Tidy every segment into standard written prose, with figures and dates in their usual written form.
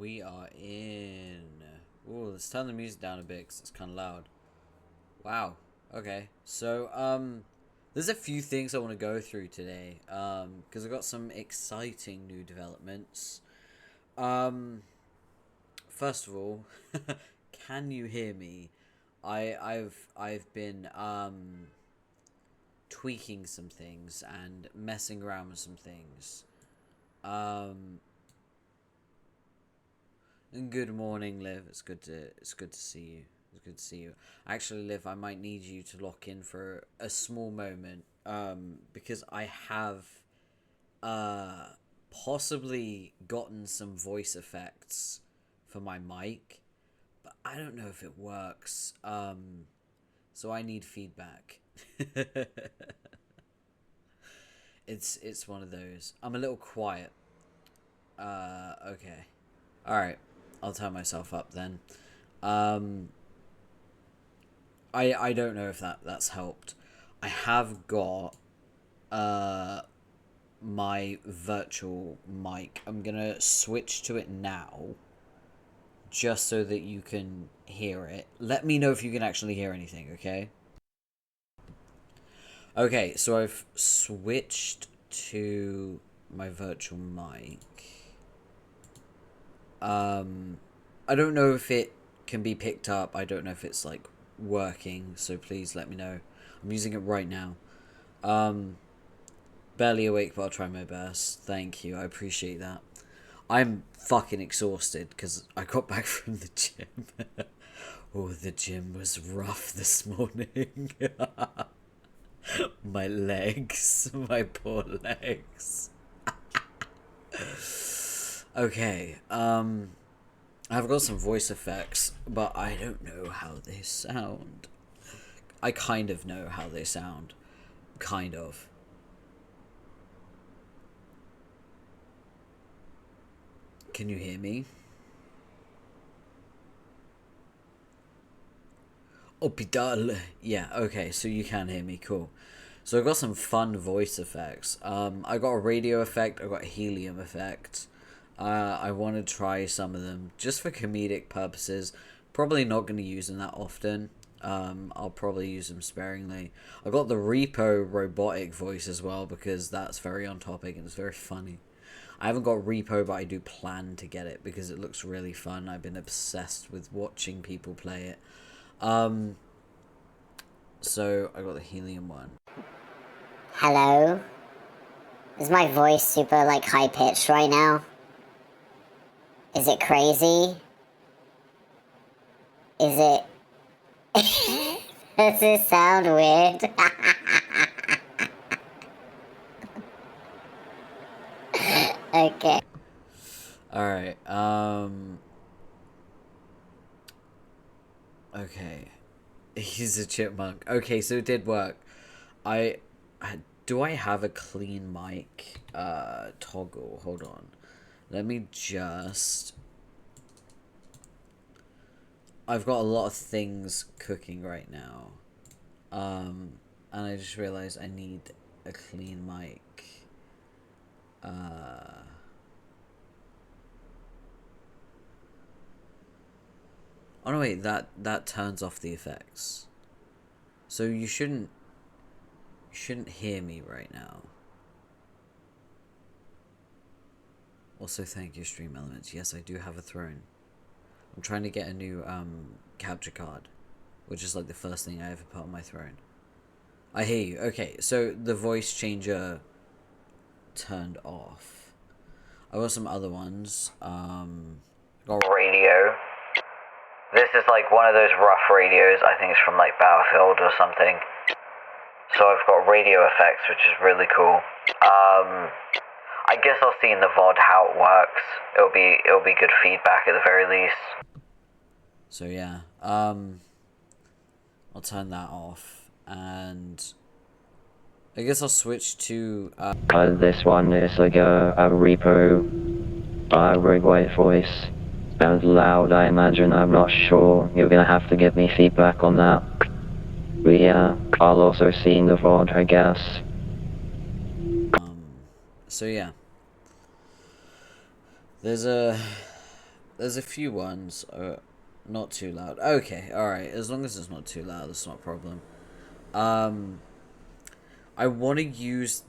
We are in. Ooh, let's turn the music down a bit because it's kind of loud. Wow. Okay. So, there's a few things I want to go through today. Because I've got some exciting new developments. First of all, can you hear me? I've been tweaking some things and messing around with some things. And good morning, Liv. It's good to see you. It's good to see you. Actually, Liv, I might need you to lock in for a small moment. Because I have possibly gotten some voice effects for my mic, but I don't know if it works. So I need feedback. It's one of those. I'm a little quiet. Okay. Alright. I'll turn myself up then. I don't know if that's helped. I have got my virtual mic. I'm gonna switch to it now, just so that you can hear it. Let me know if you can actually hear anything, okay? Okay, so I've switched to my virtual mic. I don't know if it can be picked up. I don't know if it's like working, so please let me know. I'm using it right now. Barely awake, but I'll try my best. Thank you, I appreciate that. I'm fucking exhausted because I got back from the gym. Oh, the gym was rough this morning. My legs, my poor legs. Okay, I've got some voice effects, but I don't know how they sound. I kind of know how they sound. Kind of. Can you hear me? Opidal. Yeah, okay, so you can hear me, cool. So I've got some fun voice effects. I got a radio effect, I got a helium effect. I want to try some of them just for comedic purposes. Probably not going to use them that often. I'll probably use them sparingly. I got the Repo robotic voice as well because that's very on topic and it's very funny. I haven't got Repo, but I do plan to get it because it looks really fun. I've been obsessed with watching people play it. So I got the helium one. Hello? Is my voice super, like, high-pitched right now? Is it crazy? Is it... Does it sound weird? Okay. Alright, okay. He's a chipmunk. Okay, so it did work. Do I have a clean mic toggle? Hold on. Let me just... I've got a lot of things cooking right now. And I just realized I need a clean mic. Oh no, wait, that turns off the effects. So you shouldn't hear me right now. Also, thank you, Stream Elements. Yes, I do have a throne. I'm trying to get a new capture card, which is like the first thing I ever put on my throne. I hear you. Okay, so the voice changer turned off. I got some other ones. Got radio. This is like one of those rough radios. I think it's from like Battlefield or something. So I've got radio effects, which is really cool. I guess I'll see in the VOD how it works. It'll be good feedback at the very least. So yeah, I'll turn that off, and I guess I'll switch to this one is like a repo robot voice. Sounds loud, I imagine. I'm not sure. You're gonna have to give me feedback on that. But yeah, I'll also see in the VOD, I guess. So yeah, there's a There's a few ones. Not too loud. Okay, alright. As long as it's not too loud, that's not a problem. I want to use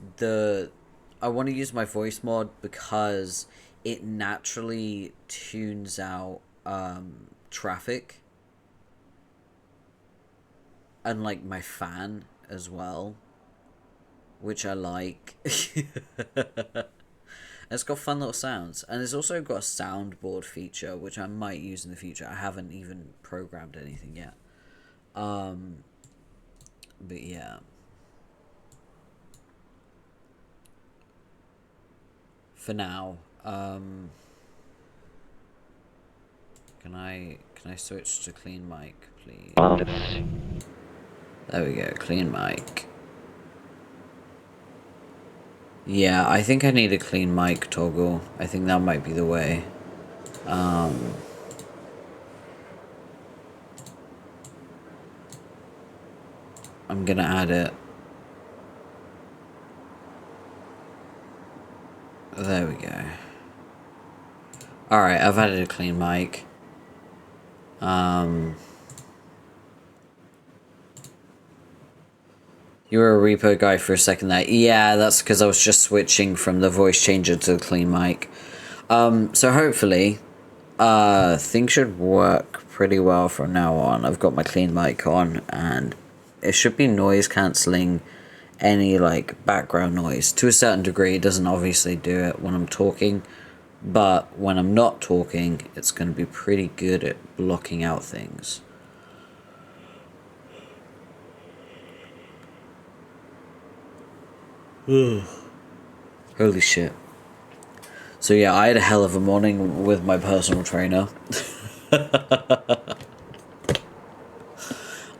my voice mod because it naturally tunes out traffic and like my fan as well, which I like. It's got fun little sounds, and it's also got a soundboard feature which I might use in the future. I haven't even programmed anything yet. But yeah. For now, can I switch to clean mic, please? There we go, clean mic. Yeah, I think I need a clean mic toggle. I think that might be the way. I'm gonna add it. There we go. Alright, I've added a clean mic. You were a repo guy for a second there. Yeah, that's because I was just switching from the voice changer to the clean mic. So hopefully, things should work pretty well from now on. I've got my clean mic on, and it should be noise cancelling any, like, background noise. To a certain degree, it doesn't obviously do it when I'm talking, but when I'm not talking, it's going to be pretty good at blocking out things. Holy shit. So yeah, I had a hell of a morning with my personal trainer.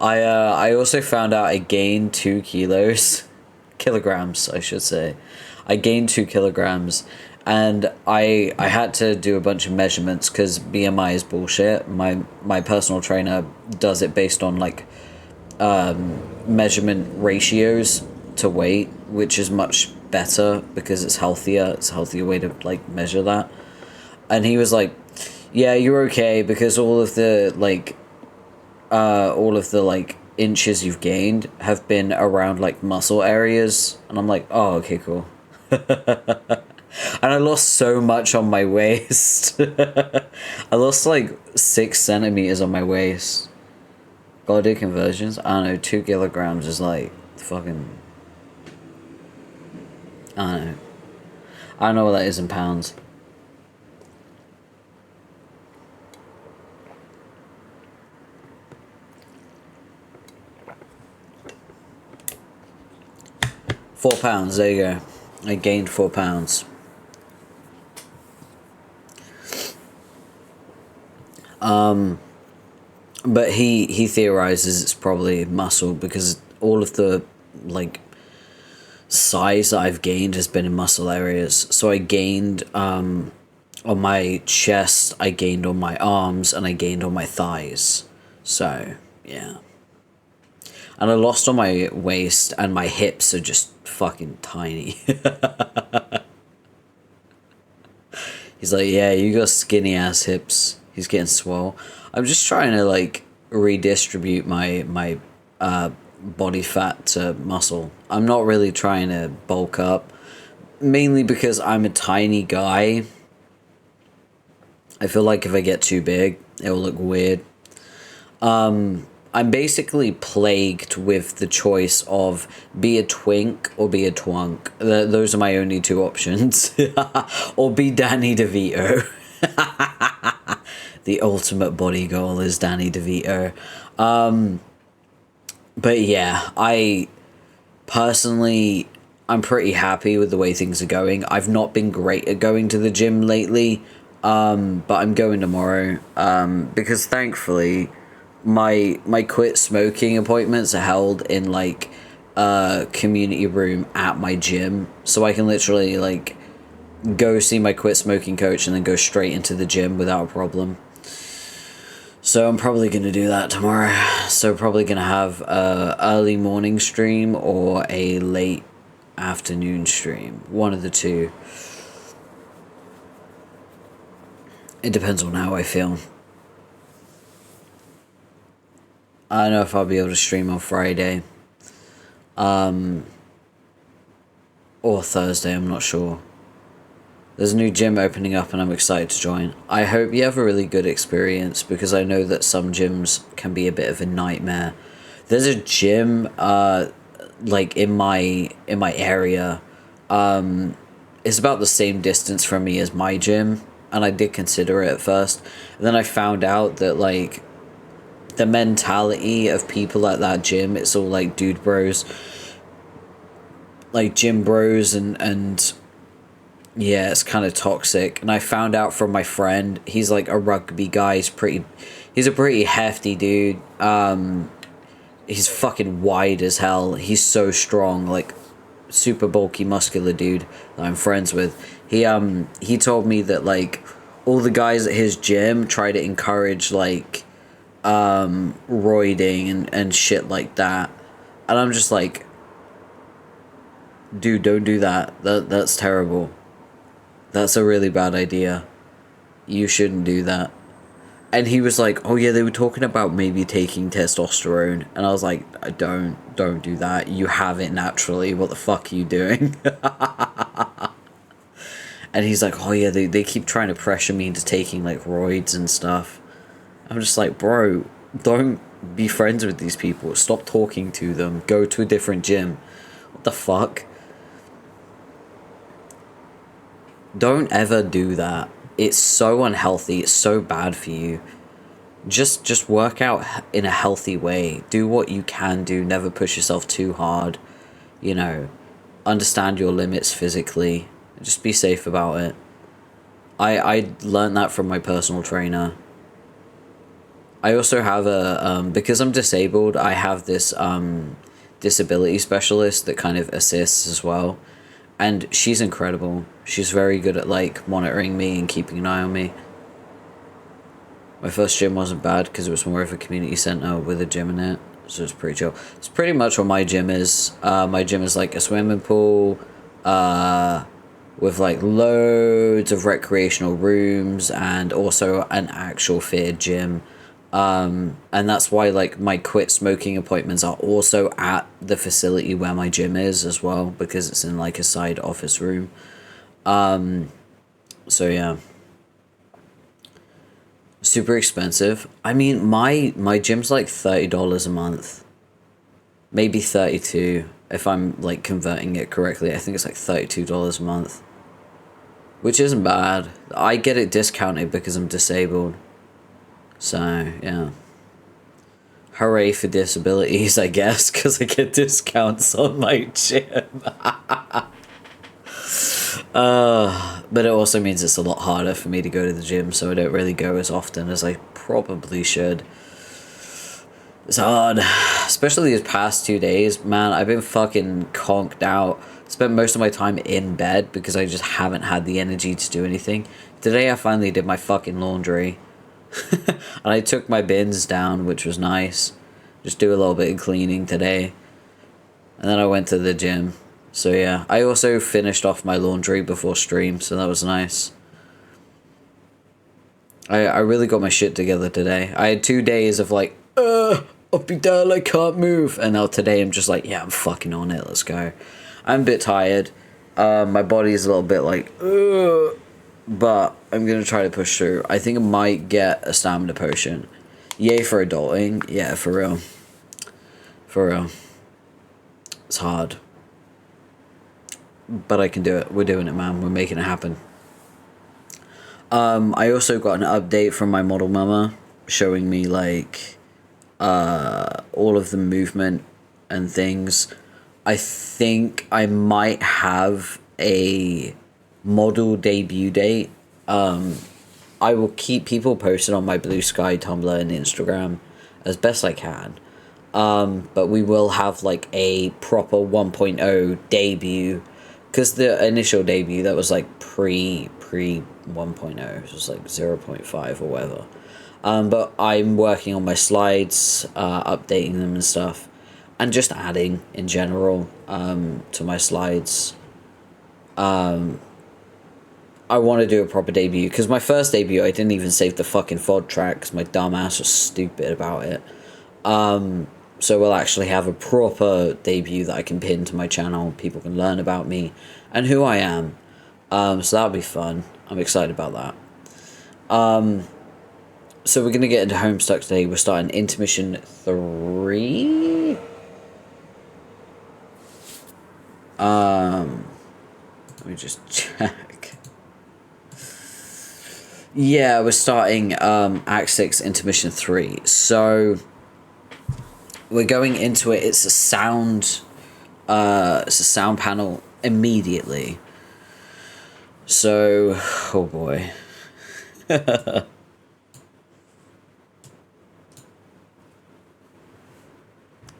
I also found out I gained 2 kilograms, I should say. I gained 2 kilograms, and I had to do a bunch of measurements because BMI is bullshit. My personal trainer does it based on like measurement ratios to weight, which is much better because it's healthier. It's a healthier way to like measure that. And he was like, "Yeah, you're okay because all of the inches you've gained have been around like muscle areas." And I'm like, "Oh, okay, cool." And I lost so much on my waist. I lost like 6 centimeters on my waist. Gotta do conversions. I don't know, 2 kilograms is like fucking, I don't know. I don't know what that is in pounds. £4, there you go. I gained 4 pounds. But he theorizes it's probably muscle because all of the like size that I've gained has been in muscle areas. So I gained on my chest, I gained on my arms, and I gained on my thighs. So yeah. And I lost on my waist, and my hips are just fucking tiny. He's like, "Yeah, you got skinny ass hips." He's getting swole. I'm just trying to like redistribute my body fat to muscle. I'm not really trying to bulk up, mainly because I'm a tiny guy. I feel like if I get too big, it will look weird. I'm basically plagued with the choice of be a twink or be a twunk. Those are my only 2 options. Or be Danny DeVito. The ultimate body goal is Danny DeVito. But yeah, I personally, I'm pretty happy with the way things are going. I've not been great at going to the gym lately, but I'm going tomorrow, because thankfully my quit smoking appointments are held in like a community room at my gym, so I can literally like go see my quit smoking coach and then go straight into the gym without a problem. So I'm probably going to do that tomorrow. So probably going to have a early morning stream or a late afternoon stream. One of the two. It depends on how I feel. I don't know if I'll be able to stream on Friday. Or Thursday, I'm not sure. There's a new gym opening up and I'm excited to join. I hope you have a really good experience because I know that some gyms can be a bit of a nightmare. There's a gym like in my area. It's about the same distance from me as my gym, and I did consider it at first. And then I found out that like the mentality of people at that gym, it's all like dude bros, like gym bros, and yeah, it's kind of toxic. And I found out from my friend, he's like a rugby guy. He's a pretty hefty dude. He's fucking wide as hell. He's so strong, like super bulky, muscular dude that I'm friends with. He told me that like all the guys at his gym try to encourage like roiding and shit like that, and I'm just like, dude, don't do that. That's terrible. That's a really bad idea. You shouldn't do that. And he was like, oh yeah, they were talking about maybe taking testosterone. And I was like, don't do that. You have it naturally. What the fuck are you doing? And he's like, oh yeah, they keep trying to pressure me into taking like roids and stuff. I'm just like, bro, don't be friends with these people. Stop talking to them. Go to a different gym. What the fuck? Don't ever do that. It's so unhealthy. It's so bad for you. Just work out in a healthy way. Do what you can do. Never push yourself too hard. You know, understand your limits physically. Just be safe about it. I learned that from my personal trainer. I also have a, because I'm disabled, I have this disability specialist that kind of assists as well. And she's incredible. She's very good at like monitoring me and keeping an eye on me. My first gym wasn't bad because it was more of a community center with a gym in it, so it's pretty chill. It's pretty much what my gym is. My gym is like a swimming pool with like loads of recreational rooms and also an actual fitted gym. And that's why like my quit smoking appointments are also at the facility where my gym is as well, because it's in like a side office room. So yeah. Super expensive. I mean, my gym's like $30 a month. Maybe 32 if I'm like converting it correctly. I think it's like $32 a month. Which isn't bad. I get it discounted because I'm disabled. So, yeah. Hooray for disabilities, I guess, because I get discounts on my gym. But it also means it's a lot harder for me to go to the gym, so I don't really go as often as I probably should. It's hard. Especially these past 2 days, man, I've been fucking conked out. Spent most of my time in bed because I just haven't had the energy to do anything. Today I finally did my fucking laundry. And I took my bins down, which was nice. Just do a little bit of cleaning today. And then I went to the gym. So yeah, I also finished off my laundry before stream, so that was nice. I really got my shit together today. I had 2 days of like, up and down, I can't move. And now today I'm just like, yeah, I'm fucking on it, let's go. I'm a bit tired. My body's a little bit like, but I'm gonna try to push through. I think I might get a stamina potion. Yay for adulting. Yeah, for real. For real. It's hard. But I can do it. We're doing it, man. We're making it happen. I also got an update from my model mama showing me like all of the movement and things. I think I might have a model debut date. I will keep people posted on my Blue Sky, Tumblr, and Instagram as best I can. But we will have like a proper 1.0 debut, because the initial debut that was like pre 1.0, it was like 0.5 or whatever. But I'm working on my slides, updating them and stuff, and just adding in general to my slides. I want to do a proper debut, because my first debut I didn't even save the fucking VOD track because my dumb ass was stupid about it. So we'll actually have a proper debut that I can pin to my channel. People can learn about me and who I am. So that'll be fun. I'm excited about that. So we're going to get into Homestuck today. We're starting Intermission 3. Let me just check. Yeah, we're starting Act 6, Intermission 3. So we're going into it. It's a sound panel immediately. So, oh boy.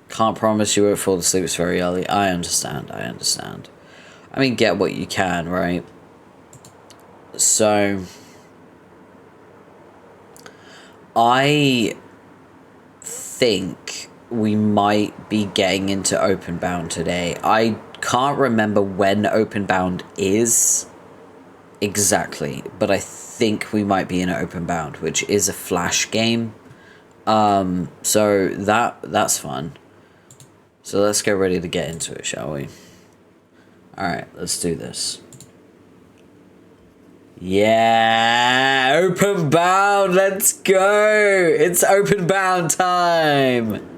Can't promise you won't fall asleep. It's very early. I understand. I mean, get what you can, right? So, I think we might be getting into openbound today. I can't remember when openbound is exactly, but I think we might be in openbound, which is a flash game. So that's fun. So let's get ready to get into it, shall we? Alright, let's do this. Yeah! Openbound! Let's go! It's openbound time!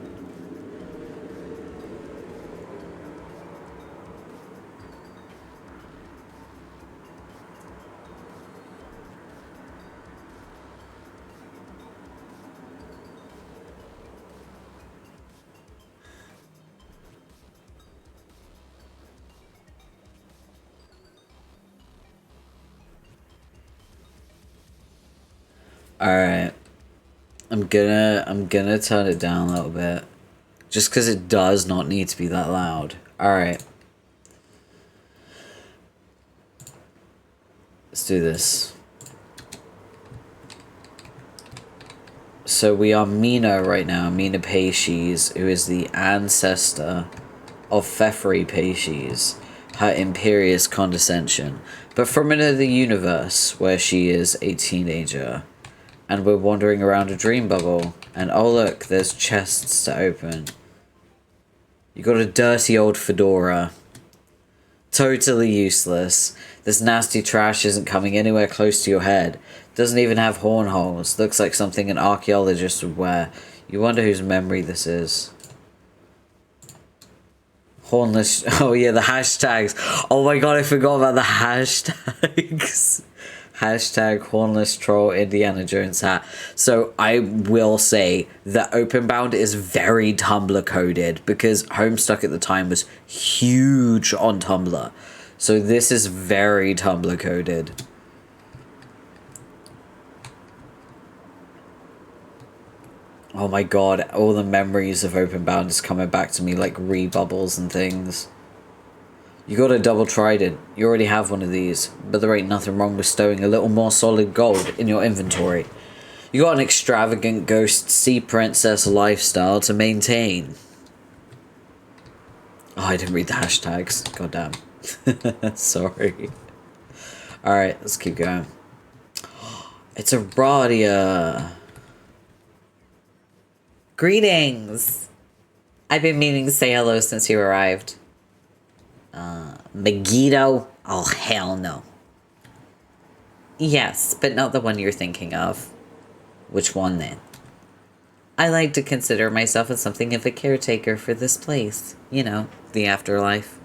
Alright. I'm gonna turn it down a little bit. Just because it does not need to be that loud. Alright. Let's do this. So we are Mina right now. Mina Paces, who is the ancestor of Fefri Paces. Her imperious condescension. But from another universe where she is a teenager. And we're wandering around a dream bubble. And oh look, there's chests to open. You got a dirty old fedora. Totally useless. This nasty trash isn't coming anywhere close to your head. Doesn't even have horn holes. Looks like something an archaeologist would wear. You wonder whose memory this is. Hornless... Oh yeah, the hashtags. Oh my god, I forgot about the hashtags. Hashtag hornless troll Indiana Jones hat. So I will say that openbound is very Tumblr coded because Homestuck at the time was huge on Tumblr. So this is very Tumblr coded. Oh my god, all the memories of openbound is coming back to me like rebubbles and things. You got a double trident. You already have one of these, but there ain't nothing wrong with stowing a little more solid gold in your inventory. You got an extravagant ghost sea princess lifestyle to maintain. Oh, I didn't read the hashtags. Goddamn. Sorry. Alright, let's keep going. It's a Radia. Greetings. I've been meaning to say hello since you arrived. Megiddo? Oh, hell no. Yes, but not the one you're thinking of. Which one then? I like to consider myself as something of a caretaker for this place. You know, the afterlife.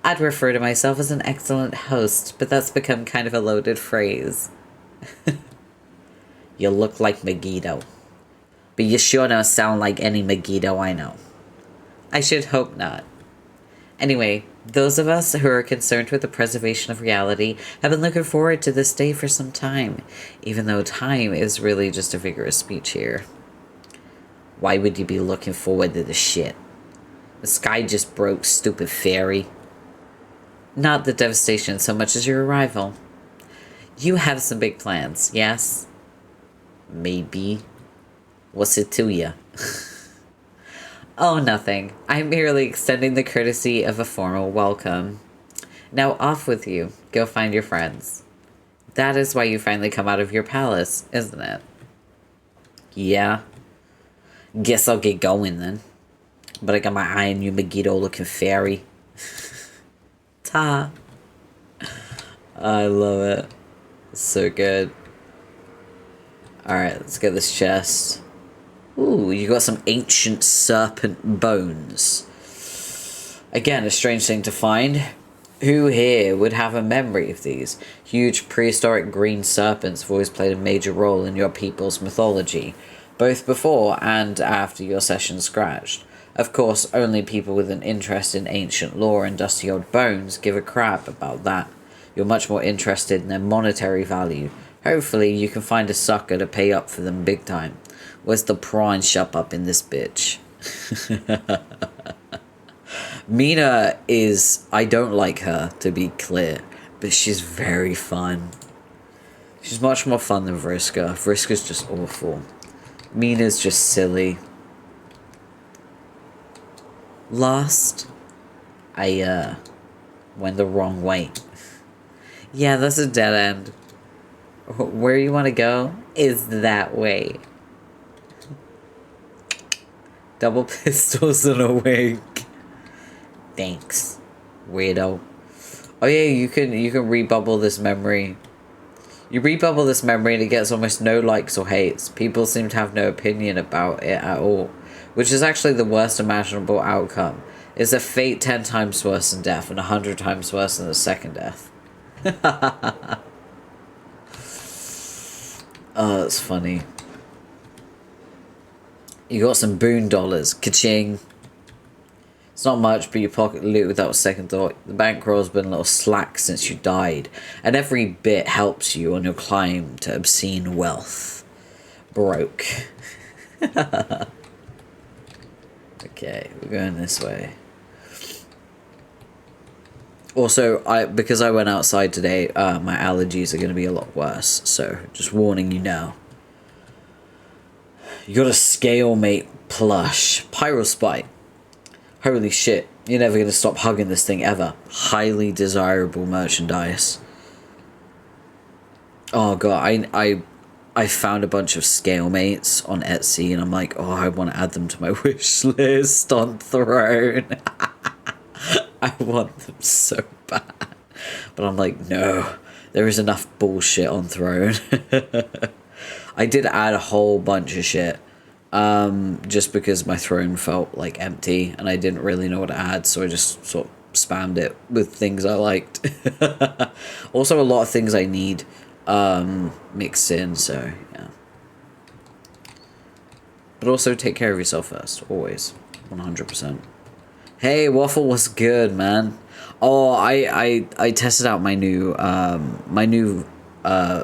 I'd refer to myself as an excellent host, but that's become kind of a loaded phrase. You look like Megiddo. But you sure don't sound like any Megiddo I know. I should hope not. Anyway, those of us who are concerned with the preservation of reality have been looking forward to this day for some time, even though time is really just a vigorous speech here. Why would you be looking forward to this shit? The sky just broke, stupid fairy. Not the devastation so much as your arrival. You have some big plans, yes? Maybe. What's it to ya? Oh, nothing. I'm merely extending the courtesy of a formal welcome. Now off with you. Go find your friends. That is why you finally come out of your palace, isn't it? Yeah. Guess I'll get going then. But I got my eye on you, Megiddo looking fairy. Ta. I love it. So good. Alright, let's get this chest. Ooh, you got some ancient serpent bones. Again, a strange thing to find. Who here would have a memory of these? Huge prehistoric green serpents have always played a major role in your people's mythology, both before and after your session scratched. Of course, only people with an interest in ancient lore and dusty old bones give a crap about that. You're much more interested in their monetary value. Hopefully, you can find a sucker to pay up for them big time. Where's the prawn shop up in this bitch? Mina is... I don't like her, to be clear, but she's very fun. She's much more fun than Vriska. Vriska's just awful. Mina's just silly. Lost? I, went the wrong way. Yeah, that's a dead end. Where you want to go is that way. Double pistols and a wig. Thanks, weirdo. Oh yeah, you can rebubble this memory. You rebubble this memory and it gets almost no likes or hates. People seem to have no opinion about it at all, which is actually the worst imaginable outcome. It's a fate 10 times worse than death and 100 times worse than the second death. Oh, that's funny. You got some boon dollars. Ka-ching. It's not much, but you pocket loot without a second thought. The bankroll's been a little slack since you died, and every bit helps you on your climb to obscene wealth. Broke. Okay, we're going this way. Also, because I went outside today, my allergies are going to be a lot worse, so just warning you now. You got a Scalemate plush. Pyrospite. Holy shit, you're never going to stop hugging this thing ever. Highly desirable merchandise. Oh god, I found a bunch of Scalemates on Etsy and I'm like, oh, I want to add them to my wish list on Throne. I want them so bad. But I'm like, no, there is enough bullshit on Throne. I did add a whole bunch of shit. Just because my throne felt like empty and I didn't really know what to add, so I just sort of spammed it with things I liked. Also a lot of things I need mixed in, so yeah. But also take care of yourself first, always. 100%. Hey Waffle, what's good, man? Oh, I tested out my new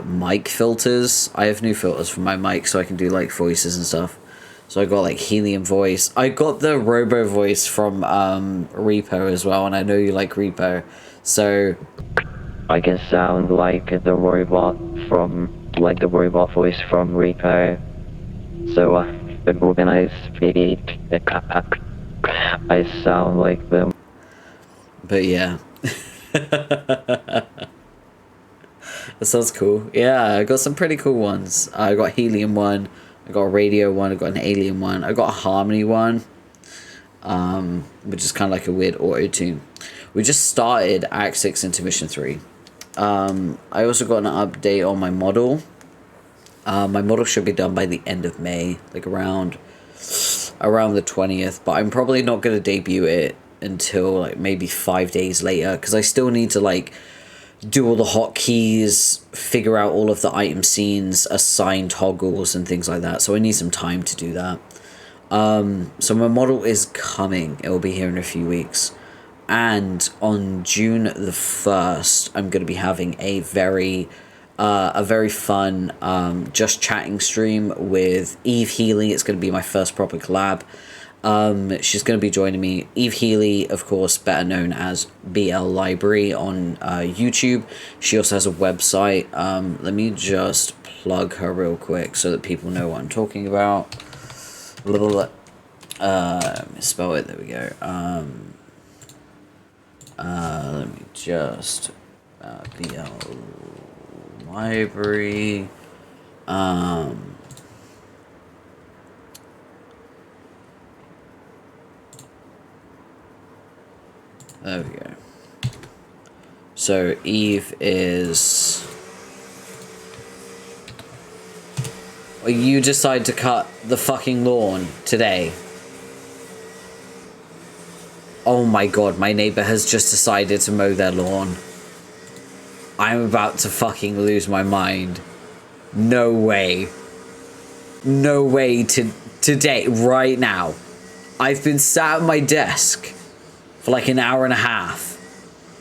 mic filters. I have new filters for my mic so I can do like voices and stuff. So I got like helium voice. I got the robo voice from Repo as well, and I know you like Repo, so I can sound like the robot voice from Repo. So when I speak, I sound like them. But yeah. That sounds cool. Yeah, I got some pretty cool ones. I got helium one. I got a radio one, I got an alien one, I got a harmony one, which is kind of like a weird auto-tune. We just started Act 6 Intermission 3. I also got an update on my model. My model should be done by the end of May, like around the 20th, but I'm probably not going to debut it until like maybe 5 days later, because I still need to like do all the hotkeys, figure out all of the item scenes, assign toggles and things like that. So I need some time to do that. So my model is coming. It will be here in a few weeks. And on June the 1st, I'm going to be having a very fun just chatting stream with Eve Healy. It's going to be my first proper collab. She's going to be joining me. Eve Healy, of course, better known as BL Library on YouTube. She also has a website. Let me just plug her real quick so that people know what I'm talking about. Spell it. There we go. Let me just BL library. There we go. So Eve is. You decide to cut the fucking lawn today. Oh my god, my neighbor has just decided to mow their lawn. I'm about to fucking lose my mind. No way. No way today, right now. I've been sat at my desk for like an hour and a half,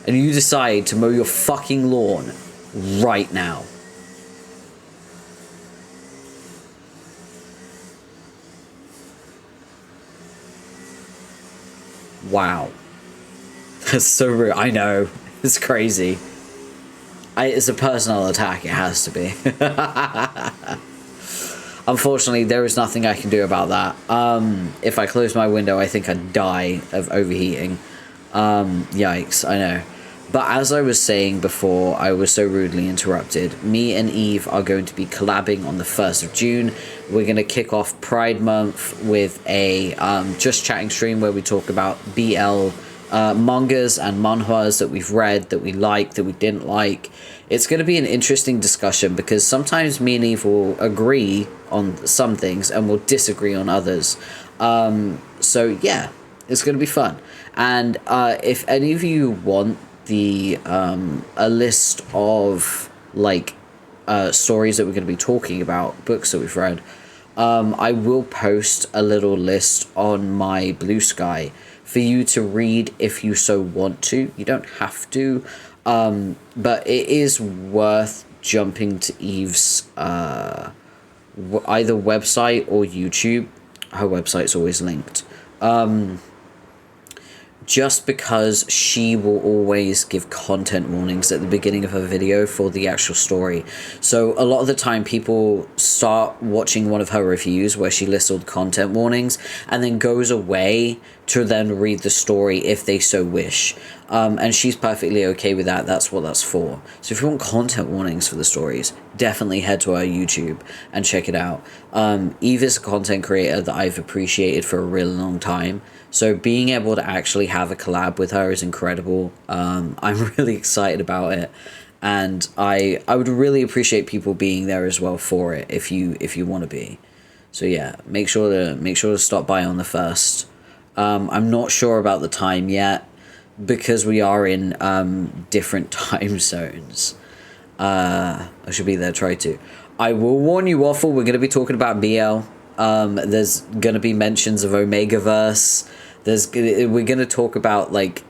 and you decide to mow your fucking lawn right now. Wow. That's so rude. I know. It's crazy. It's a personal attack. It has to be. Unfortunately, there is nothing I can do about that. If I close my window, I think I'd die of overheating. Yikes, I know. But as I was saying before, I was so rudely interrupted. Me and Eve are going to be collabing on the 1st of June. We're going to kick off Pride Month with a just chatting stream where we talk about BL mangas and manhwas that we've read, that we liked, that we didn't like. It's going to be an interesting discussion because sometimes me and Eve will agree on some things and we'll disagree on others. So yeah, it's going to be fun. And if any of you want the a list of like stories that we're going to be talking about, books that we've read, I will post a little list on my Blue Sky for you to read if you so want to. You don't have to, but it is worth jumping to Eve's either website or YouTube. Her website's always linked. Just because she will always give content warnings at the beginning of her video for the actual story. So a lot of the time people start watching one of her reviews where she lists all the content warnings and then goes away to then read the story if they so wish. And she's perfectly okay with that. That's what that's for. So if you want content warnings for the stories, definitely head to our YouTube and check it out. Eve is a content creator that I've appreciated for a really long time. So being able to actually have a collab with her is incredible. I'm really excited about it, and I would really appreciate people being there as well for it if you want to be. So yeah, make sure to stop by on the 1st. I'm not sure about the time yet because we are in different time zones. I should be there. Try to. I will warn you, Waffle. We're gonna be talking about BL. There's gonna be mentions of Omegaverse. We're gonna talk about like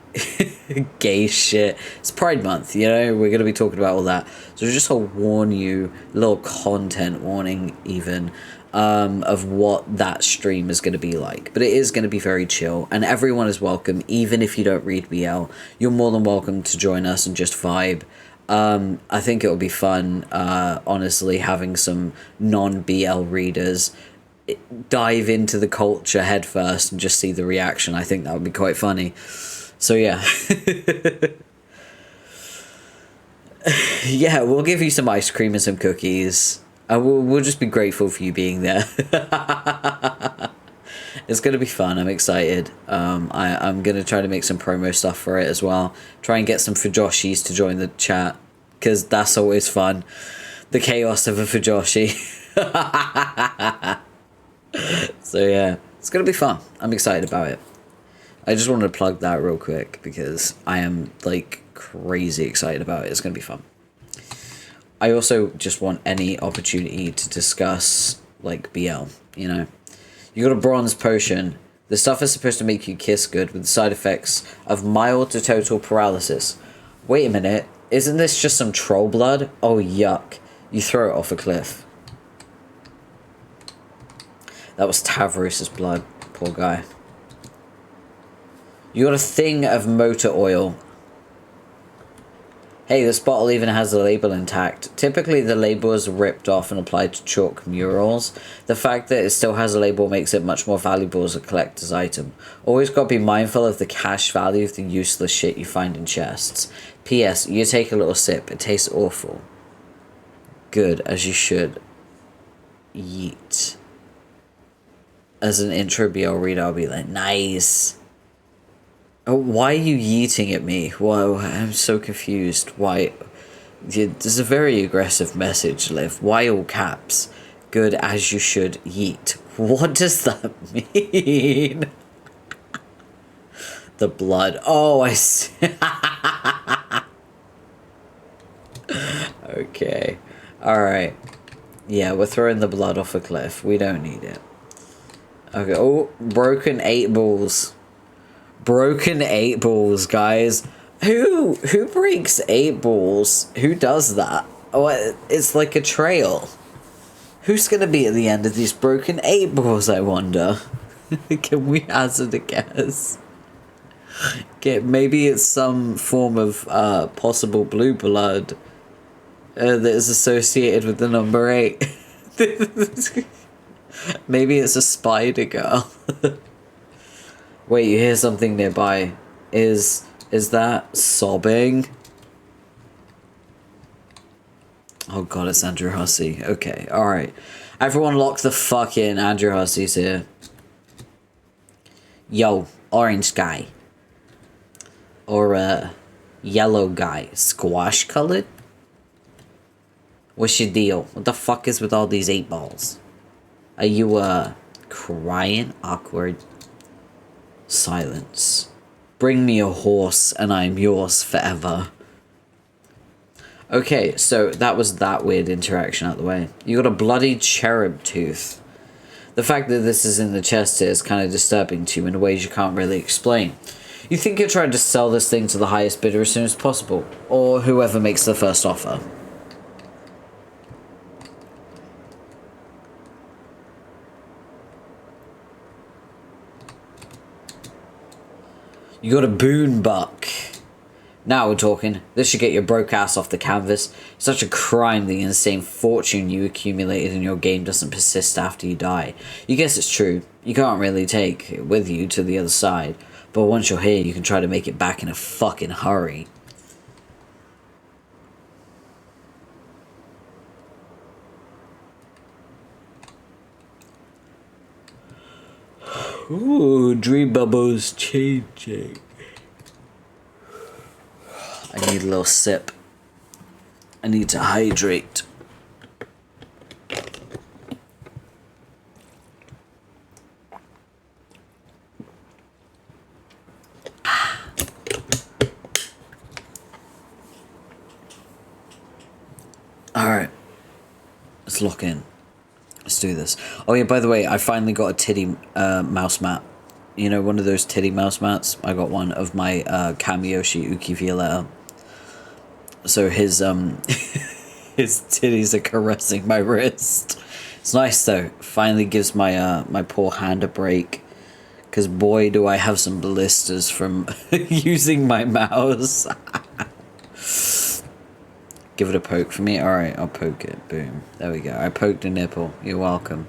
gay shit. It's Pride Month, you know. We're gonna be talking about all that. So just to warn you, a little content warning, even of what that stream is gonna be like. But it is gonna be very chill, and everyone is welcome. Even if you don't read BL, you're more than welcome to join us and just vibe. I think it'll be fun. Honestly, having some non-BL readers dive into the culture head first and just see the reaction. I think that would be quite funny. So yeah. Yeah, we'll give you some ice cream and some cookies. We'll just be grateful for you being there. It's gonna be fun. I'm excited. I'm gonna try to make some promo stuff for it as well. Try and get some Fujoshis to join the chat, because that's always fun. The chaos of a Fujoshi. So yeah, it's gonna be fun. I'm excited about it. I just wanted to plug that real quick because I am like crazy excited about it. It's gonna be fun. I also just want any opportunity to discuss like BL, you know. You got a bronze potion. The stuff is supposed to make you kiss good with the side effects of mild to total paralysis. Wait a minute, isn't this just some troll blood? Oh yuck. You throw it off a cliff. That was Tavros's blood. Poor guy. You got a thing of motor oil. Hey, this bottle even has the label intact. Typically, the label is ripped off and applied to chalk murals. The fact that it still has a label makes it much more valuable as a collector's item. Always gotta be mindful of the cash value of the useless shit you find in chests. P.S. You take a little sip. It tastes awful. Good, as you should. Yeet. As an intro BL reader, I'll be like, nice. Oh, why are you yeeting at me? Whoa, I'm so confused. Why? This is a very aggressive message, Liv. Why all caps? Good, as you should. Yeet. What does that mean? The blood. Oh, I see. Okay. Alright. Yeah, we're throwing the blood off a cliff. We don't need it. Okay. Oh, broken 8 balls. Broken 8 balls, guys. Who breaks 8 balls? Who does that? Oh, it's like a trail. Who's gonna be at the end of these broken 8 balls, I wonder? Can we hazard a guess? Okay, maybe it's some form of possible blue blood that is associated with the number 8. Maybe it's a spider girl. Wait, you hear something nearby. Is that sobbing? Oh god, it's Andrew Hussey. Okay, alright. Everyone lock the fuck in. Andrew Hussey's here. Yo, orange guy. Or, yellow guy. Squash colored? What's your deal? What the fuck is with all these 8 balls? Are you, crying? Awkward. Silence. Bring me a horse and I'm yours forever. Okay, so that was that weird interaction out of the way. You got a bloody cherub tooth. The fact that this is in the chest here is kind of disturbing to you in ways you can't really explain. You think you're trying to sell this thing to the highest bidder as soon as possible, or whoever makes the first offer. You got a boon buck. Now we're talking. This should get your broke ass off the canvas. It's such a crime the insane fortune you accumulated in your game doesn't persist after you die. You guess it's true. You can't really take it with you to the other side. But once you're here, you can try to make it back in a fucking hurry. Ooh, dream bubbles changing. I need a little sip. I need to hydrate. Alright. Let's lock in. Let's do this. Oh yeah, by the way, I finally got a titty mouse mat. You know, one of those titty mouse mats? I got one of my Kamiyoshi Uki Violetta. So his his titties are caressing my wrist. It's nice though. Finally gives my my poor hand a break. Cause boy do I have some blisters from using my mouse. Give it a poke for me? Alright, I'll poke it. Boom. There we go. I poked a nipple. You're welcome.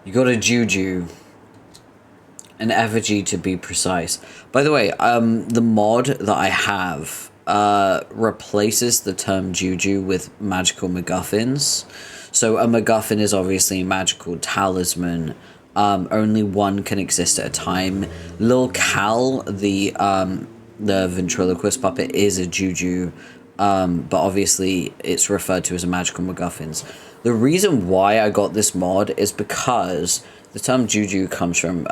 You got a juju. An effigy to be precise. By the way, the mod that I have replaces the term juju with magical MacGuffins. So a MacGuffin is obviously a magical talisman. Only one can exist at a time. Lil Cal, the ventriloquist puppet, is a juju, but obviously it's referred to as a magical MacGuffins. The reason why I got this mod is because the term juju comes from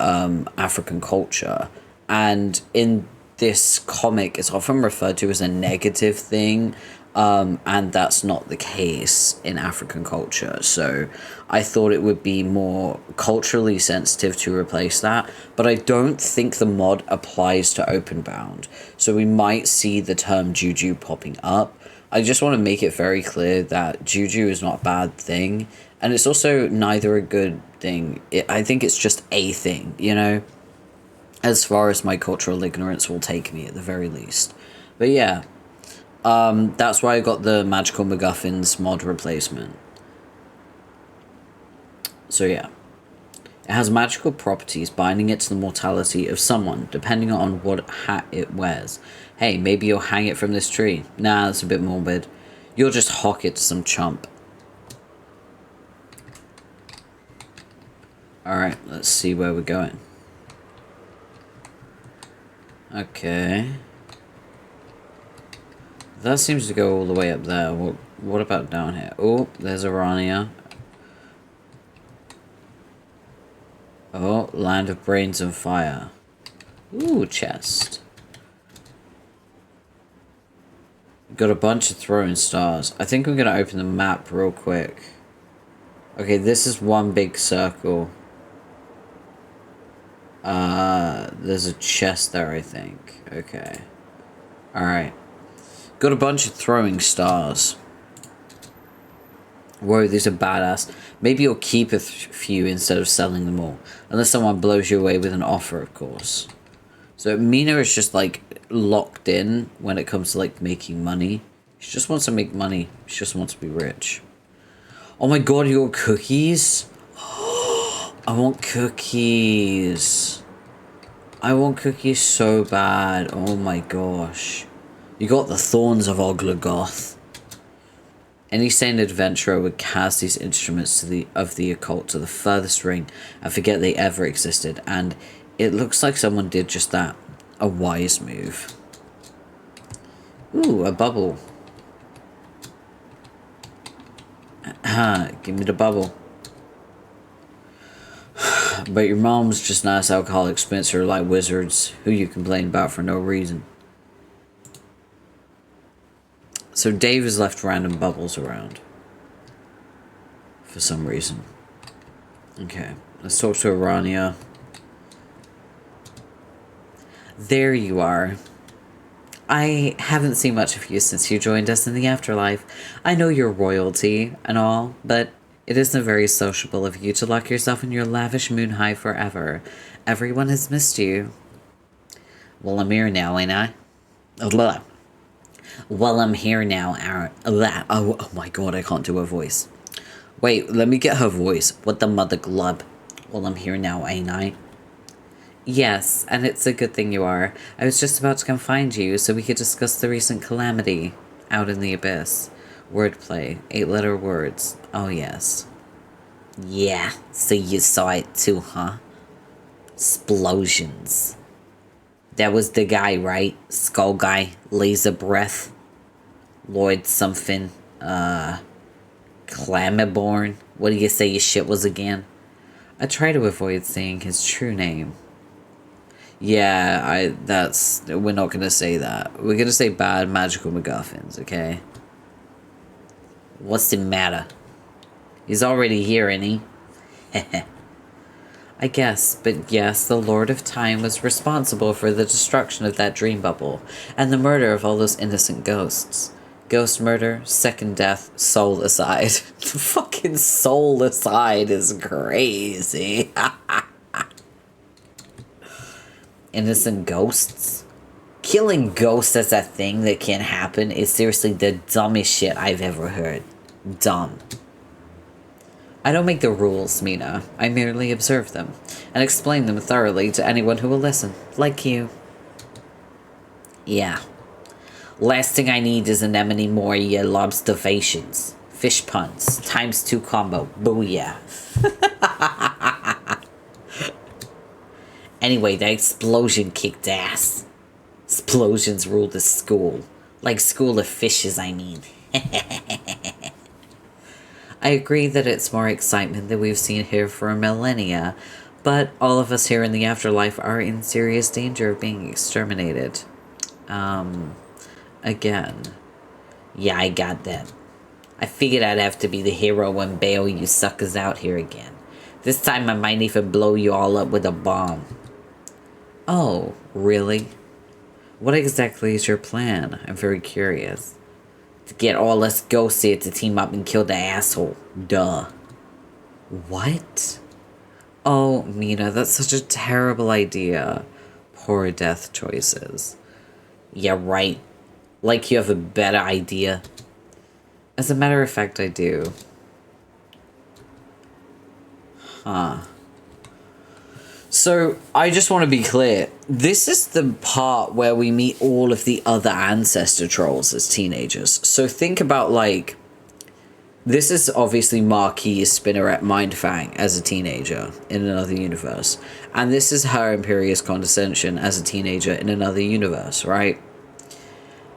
African culture, and in this comic it's often referred to as a negative thing, and that's not the case in African culture. So I thought it would be more culturally sensitive to replace that, but I don't think the mod applies to openbound, so we might see the term juju popping up. I just want to make it very clear that juju is not a bad thing, and it's also neither a good thing. I think it's just a thing, you know? as far as my cultural ignorance will take me, at the very least. But yeah, that's why I got the Magical MacGuffins mod replacement. So yeah. It has magical properties binding it to the mortality of someone, depending on what hat it wears. Hey, maybe you'll hang it from this tree. Nah, that's a bit morbid. You'll just hawk it to some chump. Alright, let's see where we're going. Okay. That seems to go all the way up there. What about down here? Oh, there's Arania. Oh, Land of Brains and Fire. Ooh, chest. Got a bunch of throwing stars. I think I'm gonna open the map real quick. Okay, this is one big circle. There's a chest there, I think. Okay. Alright. Got a bunch of throwing stars. Whoa, these are badass. Maybe you'll keep a few instead of selling them all. Unless someone blows you away with an offer, of course. So Mina is just like locked in when it comes to like making money. She just wants to make money. She just wants to be rich. Oh my god, you got cookies? I want cookies. I want cookies so bad. Oh my gosh. You got the Thorns of Oglogoth. Any sane adventurer would cast these instruments of the occult to the furthest ring and forget they ever existed, and it looks like someone did just that. A wise move. Ooh, a bubble. Give me the bubble. But your mom's just nice alcoholic Spencer like wizards who you complain about for no reason. So Dave has left random bubbles around. For some reason. Okay, let's talk to Arania. There you are. I haven't seen much of you since you joined us in the afterlife. I know you're royalty and all, but it isn't very sociable of you to lock yourself in your lavish moon hive forever. Everyone has missed you. Well, I'm here now, ain't I? Well, I'm here now, oh my god, I can't do her voice. Wait, let me get her voice. What the mother glub? Well, I'm here now, ain't I? Yes, and it's a good thing you are. I was just about to come find you so we could discuss the recent calamity out in the abyss. Wordplay, 8-letter words. Oh, yes. Yeah, so you saw it too, huh? Explosions. That was the guy, right? Skull guy, laser breath, Lloyd something, Clamaborn. What do you say your shit was again? I try to avoid saying his true name. Yeah, we're not gonna say that. We're gonna say bad magical MacGuffins, okay? What's the matter? He's already here, ain't he? I guess, but yes, the Lord of Time was responsible for the destruction of that dream bubble, and the murder of all those innocent ghosts. Ghost murder, second death, soul aside. Fucking soul aside is crazy. Innocent ghosts? Killing ghosts as a thing that can happen is seriously the dumbest shit I've ever heard. Dumb. I don't make the rules, Mina. I merely observe them, and explain them thoroughly to anyone who will listen, like you. Yeah. Last thing I need is anemone more of your lobstervations. Fish puns. ×2 combo. Booyah. Anyway, the explosion kicked ass. Explosions rule the school. Like School of Fishes, I mean. I agree that it's more excitement than we've seen here for millennia, but all of us here in the afterlife are in serious danger of being exterminated. Again. Yeah, I got that. I figured I'd have to be the hero and bail you suckers out here again. This time I might even blow you all up with a bomb. Oh, really? What exactly is your plan? I'm very curious. To get all us ghosts here to team up and kill the asshole. Duh. What? Oh, Mina, that's such a terrible idea. Poor death choices. Yeah, right. Like you have a better idea. As a matter of fact, I do. Huh. So, I just want to be clear. This is the part where we meet all of the other ancestor trolls as teenagers. So think about, like... This is obviously Marquis Spinneret Mindfang as a teenager in another universe. And this is her Imperious Condescension as a teenager in another universe, right?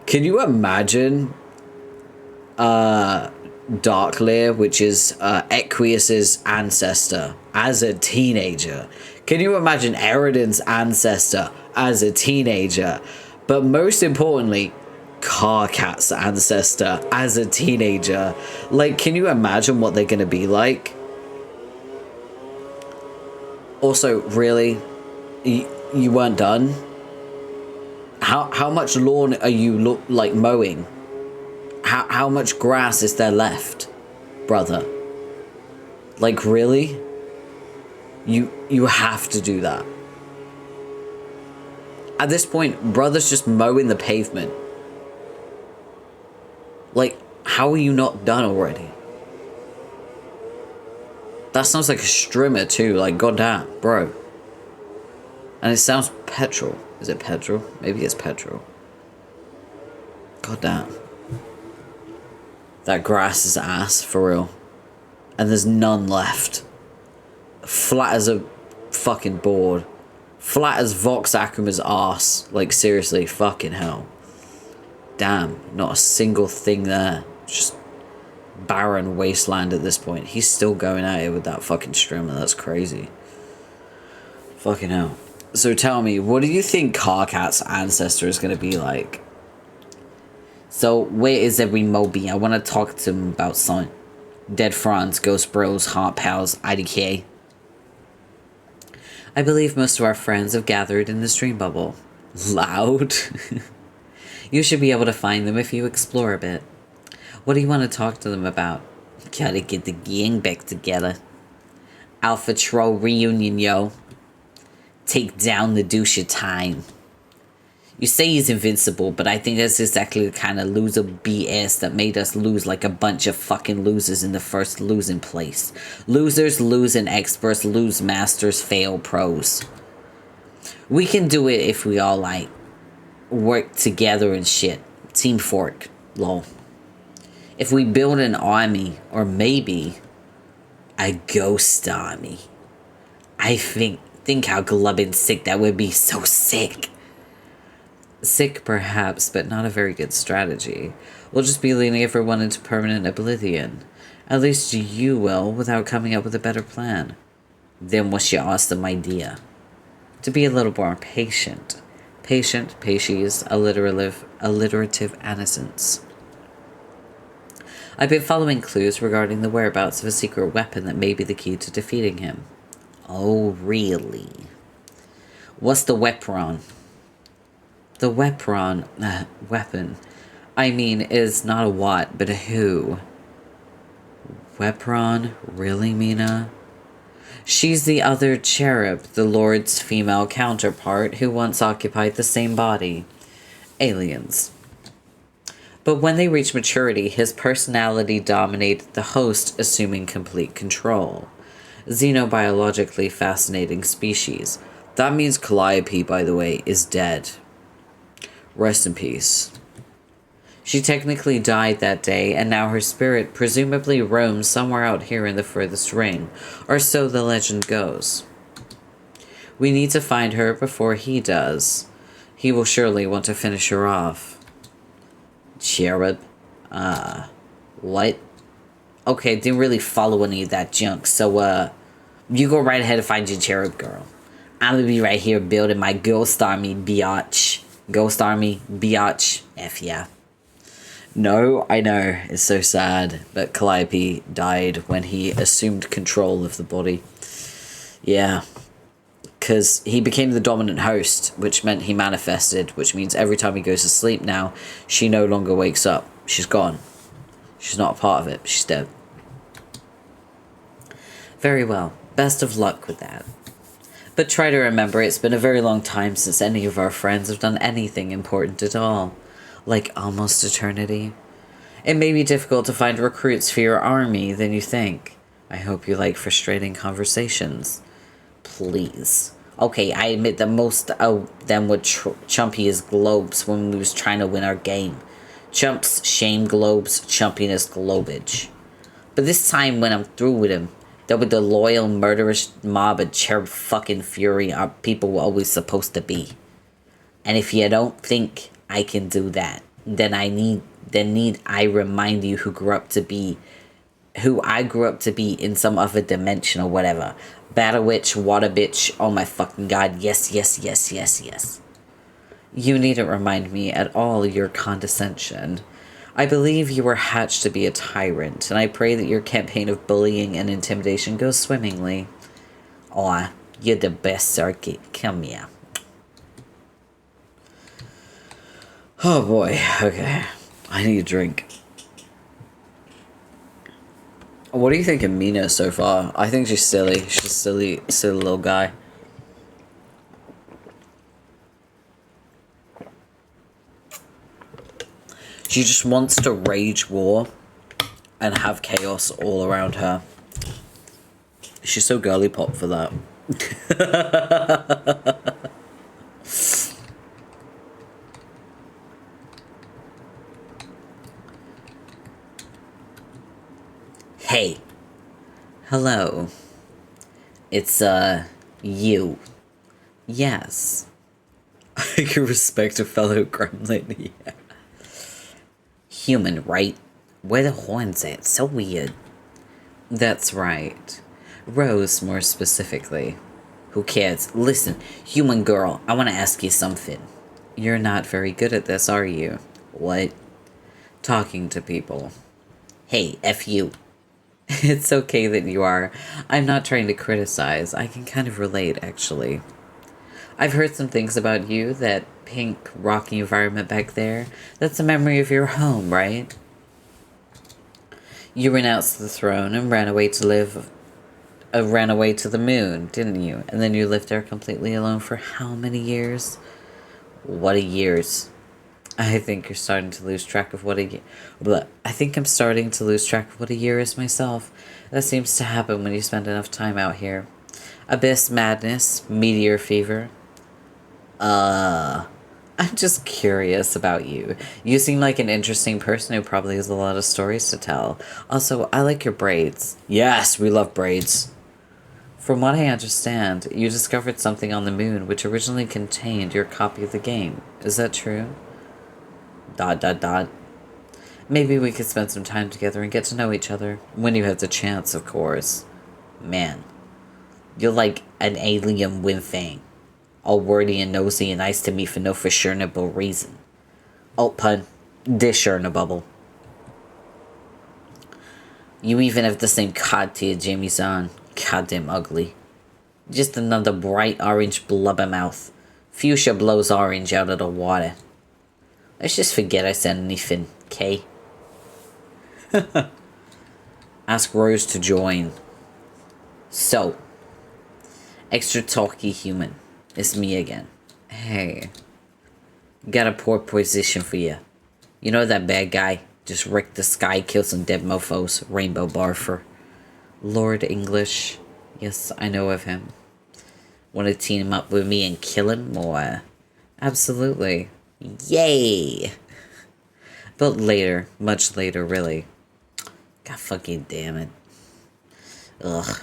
Can you imagine Darklear, which is Equius's ancestor, as a teenager? Can you imagine Eridan's ancestor as a teenager? But most importantly, Karkat's ancestor as a teenager. Like, can you imagine what they're gonna be like? Also, really? You weren't done? How much lawn are you like mowing? How much grass is there left, brother? Like, really? You have to do that. At this point, brother's just mowing the pavement. Like, how are you not done already? That sounds like a strimmer too, like, goddamn, bro. And it sounds petrol. Is it petrol? Maybe it's petrol. Goddamn. That grass is ass, for real. And there's none left. Flat as a fucking board. Flat as Vox Akuma's ass. Like, seriously, fucking hell. Damn, not a single thing there. Just barren wasteland at this point. He's still going at it with that fucking strimmer. That's crazy. Fucking hell. So tell me, what do you think Karkat's ancestor is going to be like? So, where is every Moby? I want to talk to him about something. Dead Franz, Ghost Bros, Heart Pals, IDK. I believe most of our friends have gathered in the stream bubble. Loud? You should be able to find them if you explore a bit. What do you want to talk to them about? Gotta get the gang back together. Alpha Troll reunion, yo. Take down the douche of time. You say he's invincible, but I think that's exactly the kind of loser BS that made us lose like a bunch of fucking losers in the first losing place. Losers lose and experts lose, masters fail pros. We can do it if we all like work together and shit. Team Fork, lol. If we build an army, or maybe a ghost army. I think how glubbin' sick that would be. So sick. Sick, perhaps, but not a very good strategy. We'll just be leading everyone into permanent oblivion. At least you will, without coming up with a better plan. Then what's your awesome idea? To be a little more patient. Patient, pacies, alliterative innocence. I've been following clues regarding the whereabouts of a secret weapon that may be the key to defeating him. Oh, really? What's the weapon? The weapon, I mean, is not a what, but a who. Weapon? Really, Mina? She's the other cherub, the Lord's female counterpart, who once occupied the same body. Aliens. But when they reached maturity, his personality dominated the host, assuming complete control. Xenobiologically fascinating species. That means Calliope, by the way, is dead. Rest in peace. She technically died that day, and now her spirit presumably roams somewhere out here in the furthest ring, or so the legend goes. We need to find her before he does. He will surely want to finish her off. Cherub? What? Okay, didn't really follow any of that junk, so, you go right ahead and find your cherub girl. I'm gonna be right here building my ghost army, biatch. Ghost army, biatch. F yeah. No, I know, it's so sad, but Calliope died when he assumed control of the body. Yeah. Because he became the dominant host, which meant he manifested, which means every time he goes to sleep now, she no longer wakes up. She's gone. She's not a part of it. She's dead. Very well. Best of luck with that. But try to remember, it's been a very long time since any of our friends have done anything important at all. Like almost eternity. It may be difficult to find recruits for your army than you think. I hope you like frustrating conversations. Please. Okay, I admit that most of them would chumpy as globes when we was trying to win our game. Chumps, shame globes, chumpiness globage. But this time when I'm through with him, they'll be the loyal, murderous mob of cherub fucking fury our people were always supposed to be. And if you don't think I can do that, then need I remind you who I grew up to be in some other dimension or whatever. Battle witch, water bitch, oh my fucking god, yes, yes, yes, yes, yes. You needn't remind me at all your condescension. I believe you were hatched to be a tyrant, and I pray that your campaign of bullying and intimidation goes swimmingly. Aw, you're the best, Circuit. Come here. Oh boy, okay. I need a drink. What do you think of Minos so far? I think she's silly. She's a silly little guy. She just wants to rage war and have chaos all around her. She's so girly pop for that. Hey. Hello. It's, you. Yes. I can respect a fellow gremlin, yeah. Human, right? Where the horns at? So weird. That's right. Rose, more specifically. Who cares? Listen, human girl, I want to ask you something. You're not very good at this, are you? What? Talking to people. Hey, F you. It's okay that you are. I'm not trying to criticize. I can kind of relate, actually. I've heard some things about you, that pink, rocky environment back there. That's a memory of your home, right? You renounced the throne and ran away to the moon, didn't you? And then you lived there completely alone for how many years? What a years. I think you're starting to lose track of what a year... I think I'm starting to lose track of what a year is myself. That seems to happen when you spend enough time out here. Abyss madness, meteor fever. I'm just curious about you. You seem like an interesting person who probably has a lot of stories to tell. Also, I like your braids. Yes, we love braids. From what I understand, you discovered something on the moon which originally contained your copy of the game. Is that true? ... Maybe we could spend some time together and get to know each other. When you have the chance, of course. Man, you're like an alien Winfang. All wordy and nosy and nice to me for no discernible reason. Oh, pun. Discernible. You even have the same cod to your Jamie-san. Goddamn ugly. Just another bright orange blubber mouth. Fuchsia blows orange out of the water. Let's just forget I said anything, okay? Ask Rose to join. So, extra talky human. It's me again. Hey. Got a poor position for you. You know that bad guy? Just wrecked the sky, killed some dead mofos. Rainbow Barfer. Lord English. Yes, I know of him. Want to team him up with me and kill him? Or... Absolutely. Yay! But later. Much later, really. God fucking damn it. Ugh.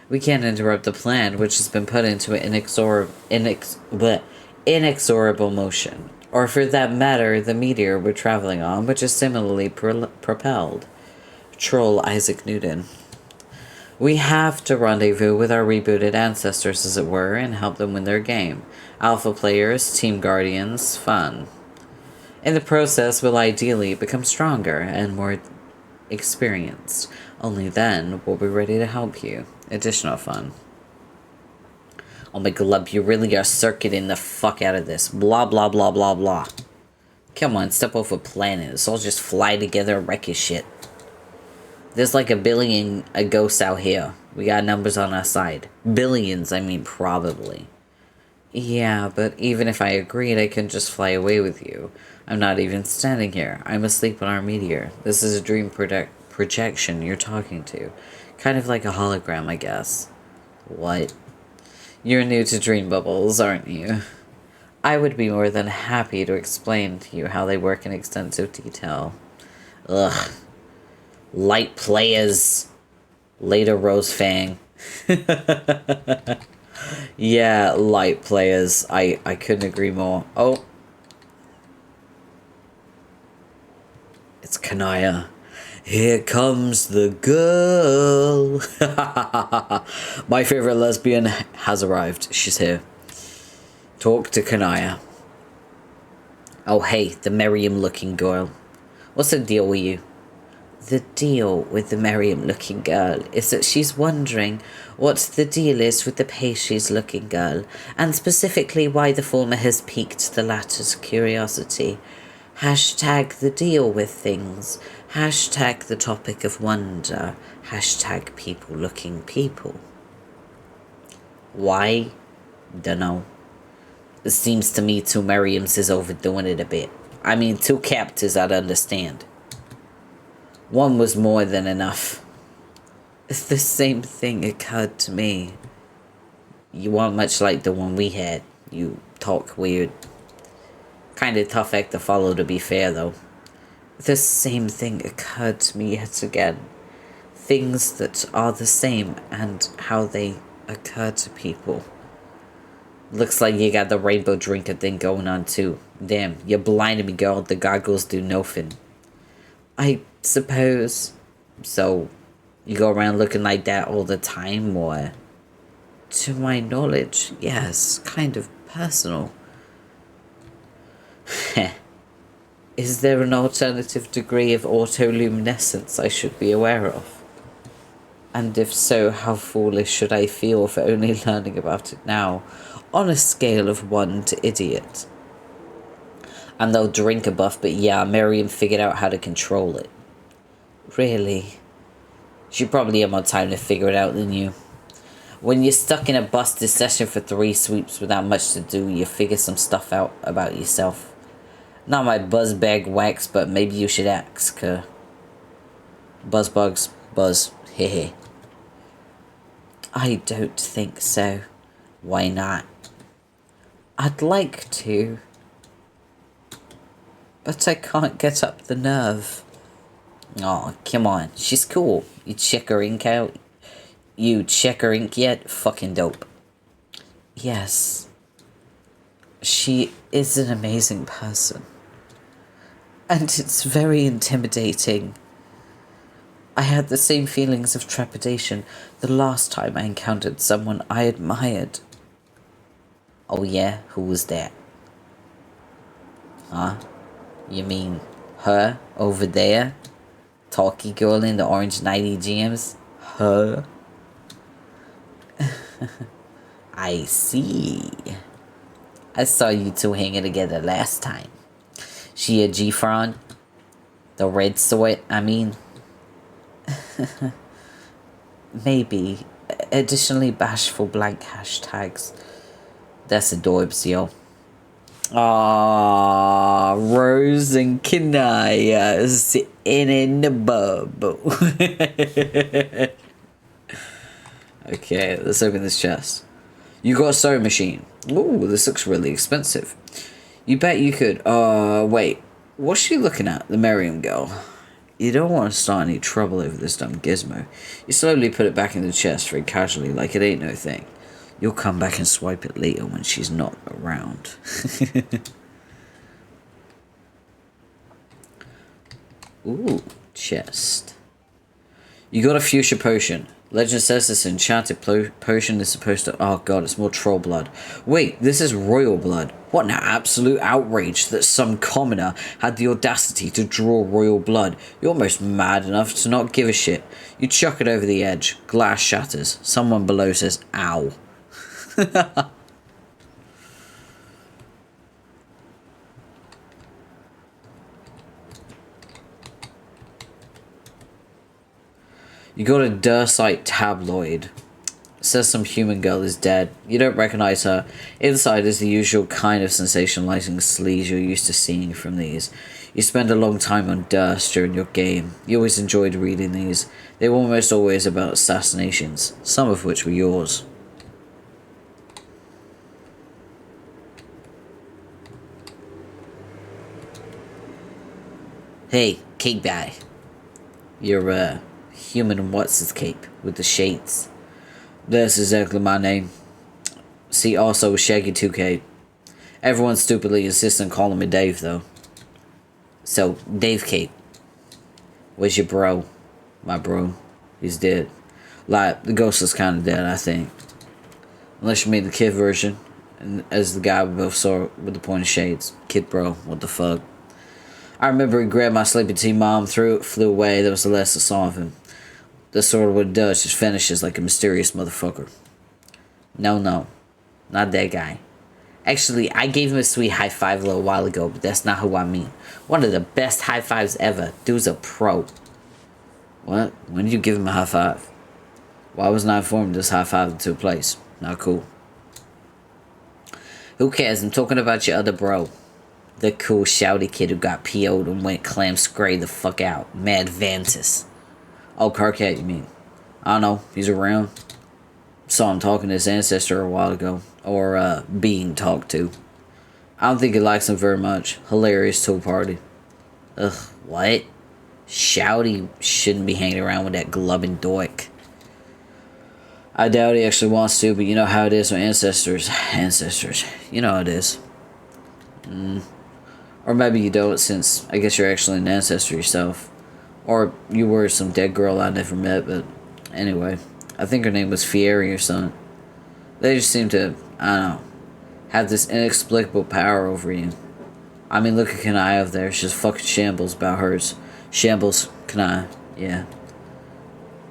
We can't interrupt the plan, which has been put into an inexorable motion. Or for that matter, the meteor we're traveling on, which is similarly propelled. Troll Isaac Newton. We have to rendezvous with our rebooted ancestors, as it were, and help them win their game. Alpha players, team guardians, fun. In the process, we'll ideally become stronger and more experienced. Only then we'll be ready to help you. Additional fun. Oh my glub, you really are circuiting the fuck out of this. Blah, blah, blah, blah, blah. Come on, step off a planet. Let's all just fly together and wreck your shit. There's like a billion ghosts out here. We got numbers on our side. Billions, I mean, probably. Yeah, but even if I agreed, I couldn't just fly away with you. I'm not even standing here. I'm asleep on our meteor. This is a dream projection you're talking to. Kind of like a hologram, I guess. What? You're new to dream bubbles, aren't you? I would be more than happy to explain to you how they work in extensive detail. Ugh. Light players. Later Rose Fang. Yeah, light players. I couldn't agree more. Oh. It's Kanaya. Here comes the girl. My favorite lesbian has arrived. She's here. Talk to Kanaya. Oh, hey, the Merriam-looking girl. What's the deal with you? The deal with the Merriam-looking girl is that she's wondering what the deal is with the Pastries-looking girl, and specifically why the former has piqued the latter's curiosity. Hashtag the deal with things. Hashtag the topic of wonder. Hashtag people looking people. Why? Dunno. It seems to me two Merriams is overdoing it a bit. I mean, two captors I'd understand. One was more than enough. The same thing occurred to me. You aren't much like the one we had. You talk weird. Kinda tough act to follow, to be fair, though. The same thing occurred to me yet again. Things that are the same and how they occur to people. Looks like you got the rainbow drinker thing going on, too. Damn, you blinded me, girl. The goggles do nothing. I suppose. So, you go around looking like that all the time, or? To my knowledge, yes. Kind of personal. Heh. Is there an alternative degree of autoluminescence I should be aware of? And if so, how foolish should I feel for only learning about it now, on a scale of 1 to idiot? I'm no drinker buff, but yeah, Miriam figured out how to control it. Really? She probably had more time to figure it out than you. When you're stuck in a busted session for 3 sweeps without much to do, you figure some stuff out about yourself. Not my buzzbag wax, but maybe you should ask her. Buzzbugs, buzz, hehe. I don't think so. Why not? I'd like to, but I can't get up the nerve. Aw, come on, she's cool. You check her ink out? You check her ink yet? Fucking dope. Yes. She is an amazing person. And it's very intimidating. I had the same feelings of trepidation the last time I encountered someone I admired. Oh yeah? Who was that? Huh? You mean her over there? Talkie girl in the orange 90 GMs? Her? I see. I saw you two hanging together last time. She a G-Fron? The red sort, I mean? Maybe. Additionally, bashful blank hashtags. That's adorbs, yo. Aww, Rose and Kanaya sitting in the bubble. Okay, let's open this chest. You got a sewing machine. Ooh, this looks really expensive. You bet you could. Wait. What's she looking at? The Merriam girl. You don't want to start any trouble over this dumb gizmo. You slowly put it back in the chest very casually, like it ain't no thing. You'll come back and swipe it later when she's not around. Ooh, chest. You got a fuchsia potion. Legend says this enchanted potion is supposed to... Oh god, it's more troll blood. Wait, this is royal blood. What an absolute outrage that some commoner had the audacity to draw royal blood. You're almost mad enough to not give a shit. You chuck it over the edge. Glass shatters. Someone below says, ow. You go to Dursite Tabloid. It says some human girl is dead. You don't recognize her. Inside is the usual kind of sensationalizing sleaze you're used to seeing from these. You spend a long time on Durst during your game. You always enjoyed reading these. They were almost always about assassinations, some of which were yours. Hey, cake guy. You're, human what's-his cape with the shades. That's exactly my name. See, also Shaggy 2K. Everyone stupidly insists on calling me Dave, though. So, Dave Cape. Where's your bro? My bro. He's dead. Like, the ghost is kinda dead, I think. Unless you mean the kid version. And as the guy we both saw with the pointed shades. Kid bro, what the fuck? I remember he grabbed my sleeping tea mom, flew away. That was the last I saw of him. That's sort of what it does, just finishes like a mysterious motherfucker. No, not that guy. Actually, I gave him a sweet high five a little while ago, but that's not who I mean. One of the best high fives ever. Dude's a pro. What? When did you give him a high five? Why wasn't I informed this high five took place? Not cool. Who cares? I'm talking about your other bro. The cool shouty kid who got PO'd and went clam scray the fuck out. Mad Vantis. Oh, Carcat, you mean? I don't know. He's around. Saw him talking to his ancestor a while ago. Or, being talked to. I don't think he likes him very much. Hilarious to a party. Ugh, what? Shouty shouldn't be hanging around with that glubbing dork. I doubt he actually wants to, but you know how it is with ancestors. Ancestors. You know how it is. Or maybe you don't, since I guess you're actually an ancestor yourself. Or you were some dead girl I never met, but anyway. I think her name was Fieri or something. They just seem to, I don't know, have this inexplicable power over you. I mean, look at Kanai over there. She's fucking shambles about hers. Shambles, Kanai, yeah.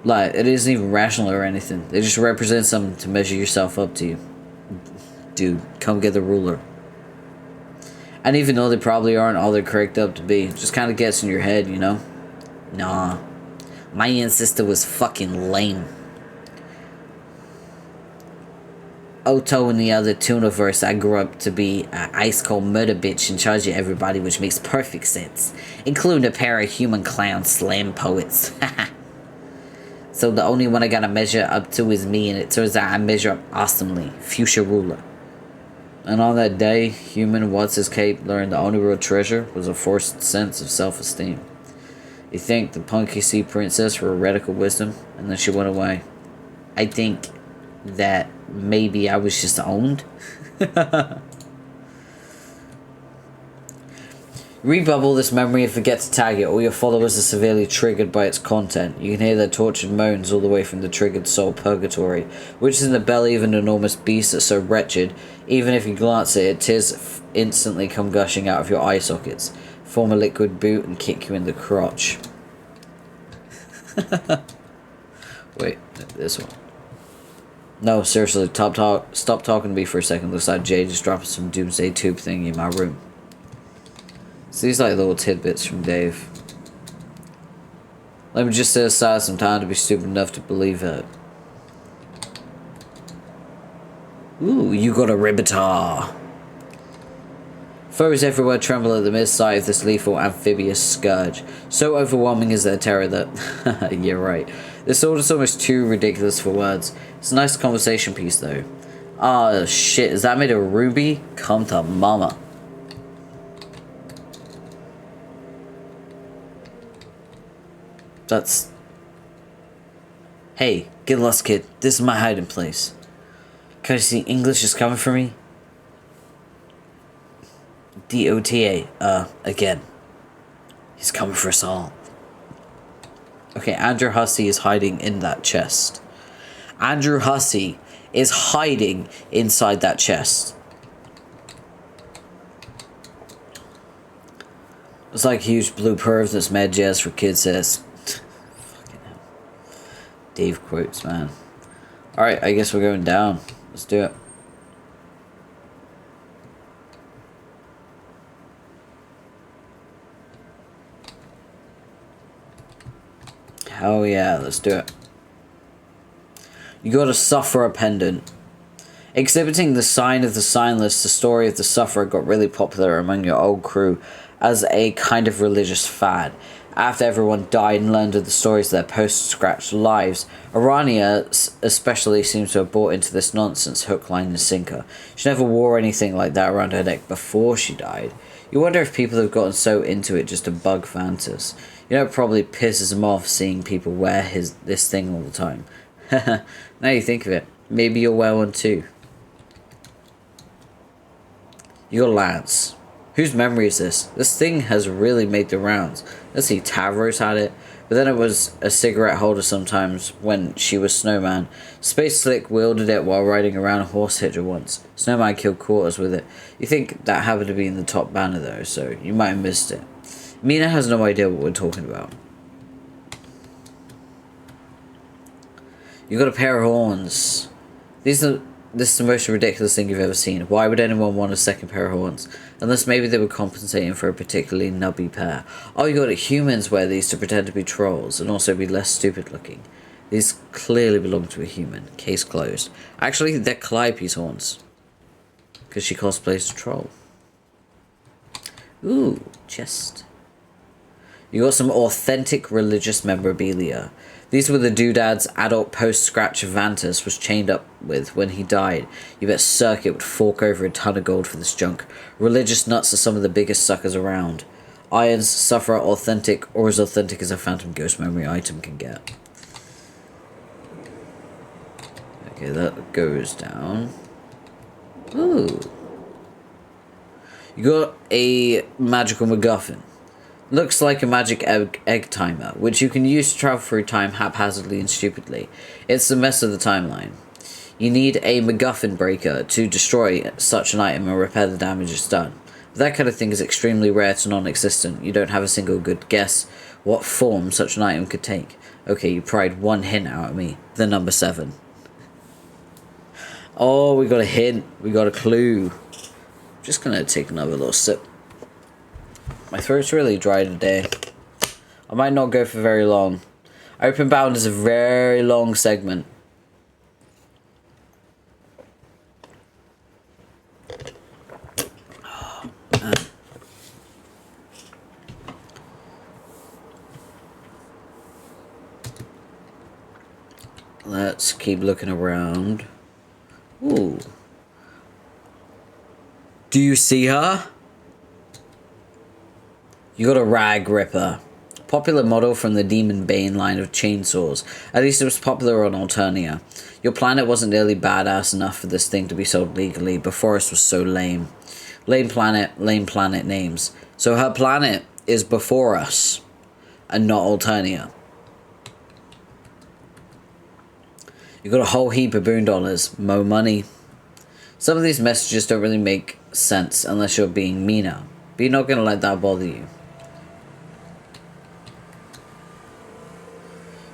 Like, it isn't even rational or anything. They just represent something to measure yourself up to you. Dude, come get the ruler. And even though they probably aren't all they're cracked up to be, it just kind of gets in your head, you know? Nah. My ancestor was fucking lame. Oto and the other Tuniverse, I grew up to be an ice-cold murder bitch in charge of everybody, which makes perfect sense. Including a pair of human clown slam poets. So the only one I gotta measure up to is me, and it turns out I measure up awesomely. Fuchsia ruler. And on that day, human what's-his-cape learned the only real treasure was a forced sense of self-esteem. He thanked the punky sea princess for her radical wisdom, and then she went away. I think that maybe I was just owned. Rebubble this memory and forget to tag it. All your followers are severely triggered by its content. You can hear their tortured moans all the way from the triggered soul purgatory, which is in the belly of an enormous beast that's so wretched, even if you glance at it, tears instantly come gushing out of your eye sockets, form a liquid boot and kick you in the crotch. Wait, this one. No, seriously, stop talking to me for a second. Looks like Jay just dropped some doomsday tube thing in my room. So these like little tidbits from Dave. Let me just set aside some time to be stupid enough to believe it. Ooh, you got a Ribbitar. Foes everywhere tremble at the mere sight of this lethal amphibious scourge. So overwhelming is their terror that... You're right. This sword is almost too ridiculous for words. It's a nice conversation piece though. Oh shit, is that made of ruby? Come to mama. That's... Hey, get lost, kid. This is my hiding place. Can you see English is coming for me? DOTA, again. He's coming for us all. Okay, Andrew Hussey is hiding in that chest. Andrew Hussey is hiding inside that chest. It's like a huge blue perv that's mad jazz for kids says. Fucking hell. Dave quotes, man. Alright, I guess we're going down. Let's do it. Hell yeah, let's do it. You got a Sufferer pendant. Exhibiting the sign of the signless, the story of the Sufferer got really popular among your old crew as a kind of religious fad. After everyone died and learned of the stories of their post-scratch lives, Arania especially seems to have bought into this nonsense hook, line and sinker. She never wore anything like that around her neck before she died. You wonder if people have gotten so into it just to bug Vantus. You know, it probably pisses him off seeing people wear this thing all the time. Now you think of it, maybe you'll wear one too. You got Lance. Whose memory is this? This thing has really made the rounds. Let's see, Tavros had it, but then it was a cigarette holder sometimes when she was Snowman. Space Slick wielded it while riding around a horse hitcher once. Snowman killed quarters with it. You think that happened to be in the top banner though, so you might have missed it. Mina has no idea what we're talking about. You got a pair of horns. This is the most ridiculous thing you've ever seen. Why would anyone want a second pair of horns? Unless maybe they were compensating for a particularly nubby pair. Oh, you got it. Humans wear these to pretend to be trolls and also be less stupid looking. These clearly belong to a human. Case closed. Actually, they're Calliope's horns. Because she cosplays a troll. Ooh, chest. You got some authentic religious memorabilia. These were the doodads adult post-scratch Vantus was chained up with when he died. You bet Circuit would fork over a ton of gold for this junk. Religious nuts are some of the biggest suckers around. Irons, Sufferer, authentic, or as authentic as a Phantom Ghost memory item can get. Okay, that goes down. Ooh. You got a magical MacGuffin. Looks like a magic egg timer, which you can use to travel through time haphazardly and stupidly. It's the mess of the timeline. You need a MacGuffin breaker to destroy such an item and repair the damage it's done. But that kind of thing is extremely rare to non-existent. You don't have a single good guess what form such an item could take. Okay, you pried one hint out at me. The number 7. Oh, we got a hint. We got a clue. Just gonna take another little sip. My throat's really dry today. I might not go for very long. Openbound is a very long segment. Let's keep looking around. Ooh. Do you see her? You got a Rag Ripper. Popular model from the Demon Bane line of chainsaws. At least it was popular on Alternia. Your planet wasn't nearly badass enough for this thing to be sold legally, but Forest was so lame. Lame planet names. So her planet is before us, and not Alternia. You got a whole heap of boondollars. Mo money. Some of these messages don't really make sense unless you're being Mina, but you're not going to let that bother you.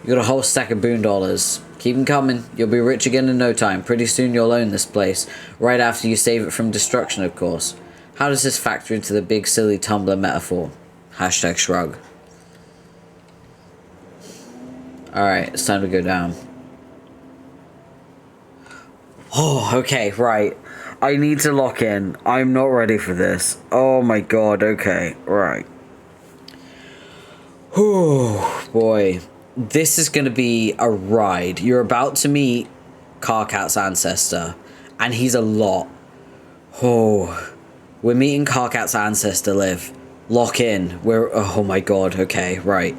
You got a whole stack of boondollars. Keep them coming. You'll be rich again in no time. Pretty soon you'll own this place. Right after you save it from destruction, of course. How does this factor into the big silly Tumblr metaphor? Hashtag shrug. Alright, it's time to go down. Oh, okay, right. I need to lock in. I'm not ready for this. Oh my god, okay, right. Oh, boy. This is going to be a ride. You're about to meet Karkat's ancestor, and he's a lot. Oh, we're meeting Karkat's ancestor, Liv. Lock in. We're, oh my god, okay, right.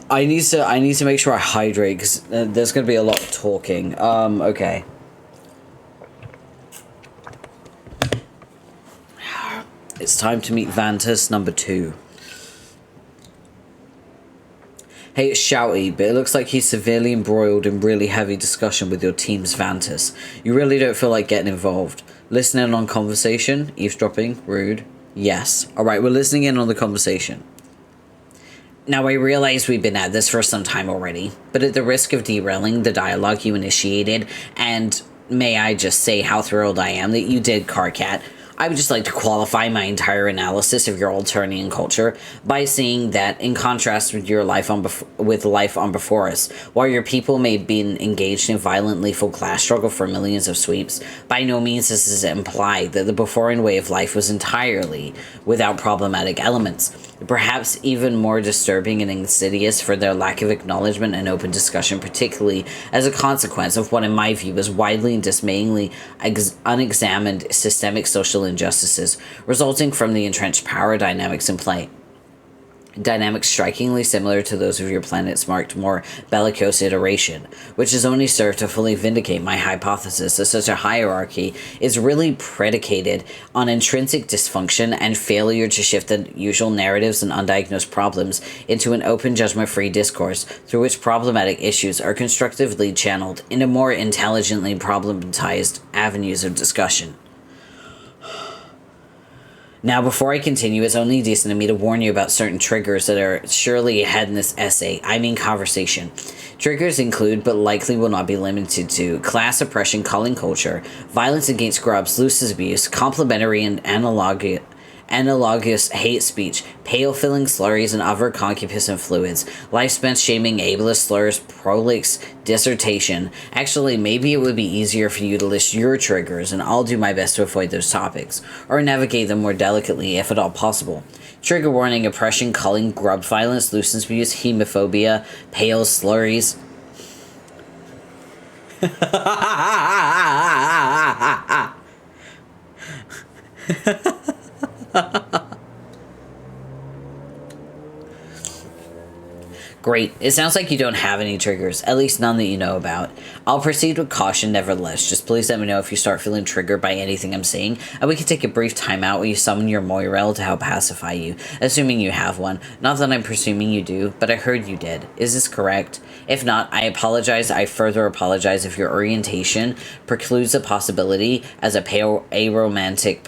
I need to make sure I hydrate, because there's going to be a lot of talking. Okay. It's time to meet Vantus number 2. Hey, it's Shouty, but it looks like he's severely embroiled in really heavy discussion with your team's Vantus. You really don't feel like getting involved. Listening on conversation? Eavesdropping? Rude? Yes. Alright, we're listening in on the conversation. Now, I realize we've been at this for some time already, but at the risk of derailing the dialogue you initiated, and may I just say how thrilled I am that you did, Karkat, I would just like to qualify my entire analysis of your Alternian culture by saying that, in contrast with your life on before us, while your people may have been engaged in violent, lethal class struggle for millions of sweeps, by no means does this imply that the Beforean way of life was entirely without problematic elements. Perhaps even more disturbing and insidious for their lack of acknowledgement and open discussion, particularly as a consequence of what in my view is widely and dismayingly unexamined systemic social injustices resulting from the entrenched power dynamics in play. Dynamics strikingly similar to those of your planet's marked more bellicose iteration, which has only served to fully vindicate my hypothesis that such a hierarchy is really predicated on intrinsic dysfunction and failure to shift the usual narratives and undiagnosed problems into an open, judgment-free discourse through which problematic issues are constructively channeled into more intelligently problematized avenues of discussion. Now, before I continue, it's only decent of me to warn you about certain triggers that are surely ahead in this essay, conversation. Triggers include, but likely will not be limited to, class oppression, culling culture, violence against grubs, loose abuse, complementary and analogous hate speech, pale-filling slurries and other concupiscent fluids, life-spent shaming, ableist slurs, prolix dissertation. Actually, maybe it would be easier for you to list your triggers, and I'll do my best to avoid those topics, or navigate them more delicately if at all possible. Trigger warning: oppression, culling, grub violence, loose abuse, hemophobia, pale slurries. Great. It sounds like you don't have any triggers, at least none that you know about. I'll proceed with caution nevertheless. Just please let me know if you start feeling triggered by anything I'm saying, and we can take a brief time out where you summon your Moirel to help pacify you, assuming you have one. Not that I'm presuming you do, but I heard you did. Is this correct? If not, I apologize. I further apologize if your orientation precludes the possibility as a aromantic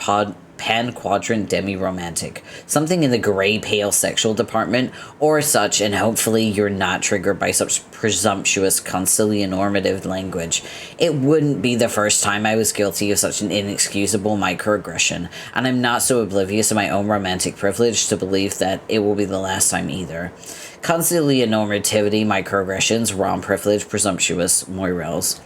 pan-quadrant demi-romantic, something in the gray-pale sexual department, or such, and hopefully you're not triggered by such presumptuous concilionormative language. It wouldn't be the first time I was guilty of such an inexcusable microaggression, and I'm not so oblivious of my own romantic privilege to believe that it will be the last time either. Concilionormativity, microaggressions, rom privilege, presumptuous, Moirels.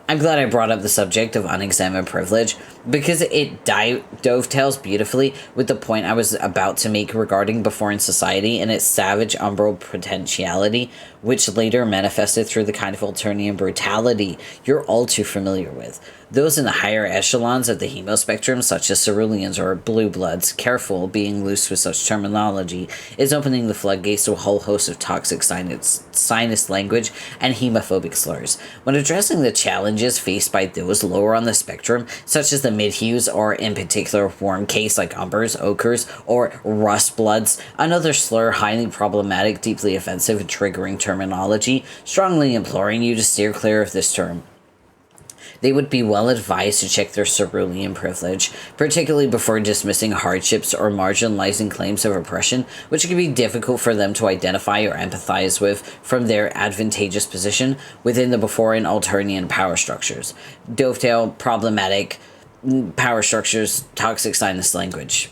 I'm glad I brought up the subject of unexamined privilege, because it dovetails beautifully with the point I was about to make regarding Beforean society and its savage umbral potentiality, which later manifested through the kind of Alternian brutality you're all too familiar with. Those in the higher echelons of the hemospectrum, such as ceruleans or blue bloods, careful being loose with such terminology, is opening the floodgates to a whole host of toxic sinus language and hemophobic slurs. When addressing the challenges faced by those lower on the spectrum, such as the mid-hues, or in particular warm case like umbers, ochres, or rust bloods, another slur highly problematic, deeply offensive, and triggering terminology, strongly imploring you to steer clear of this term. They would be well advised to check their cerulean privilege, particularly before dismissing hardships or marginalizing claims of oppression, which can be difficult for them to identify or empathize with from their advantageous position within the Beforean Alternian power structures. Dovetail, problematic, power structures, toxic sinus language.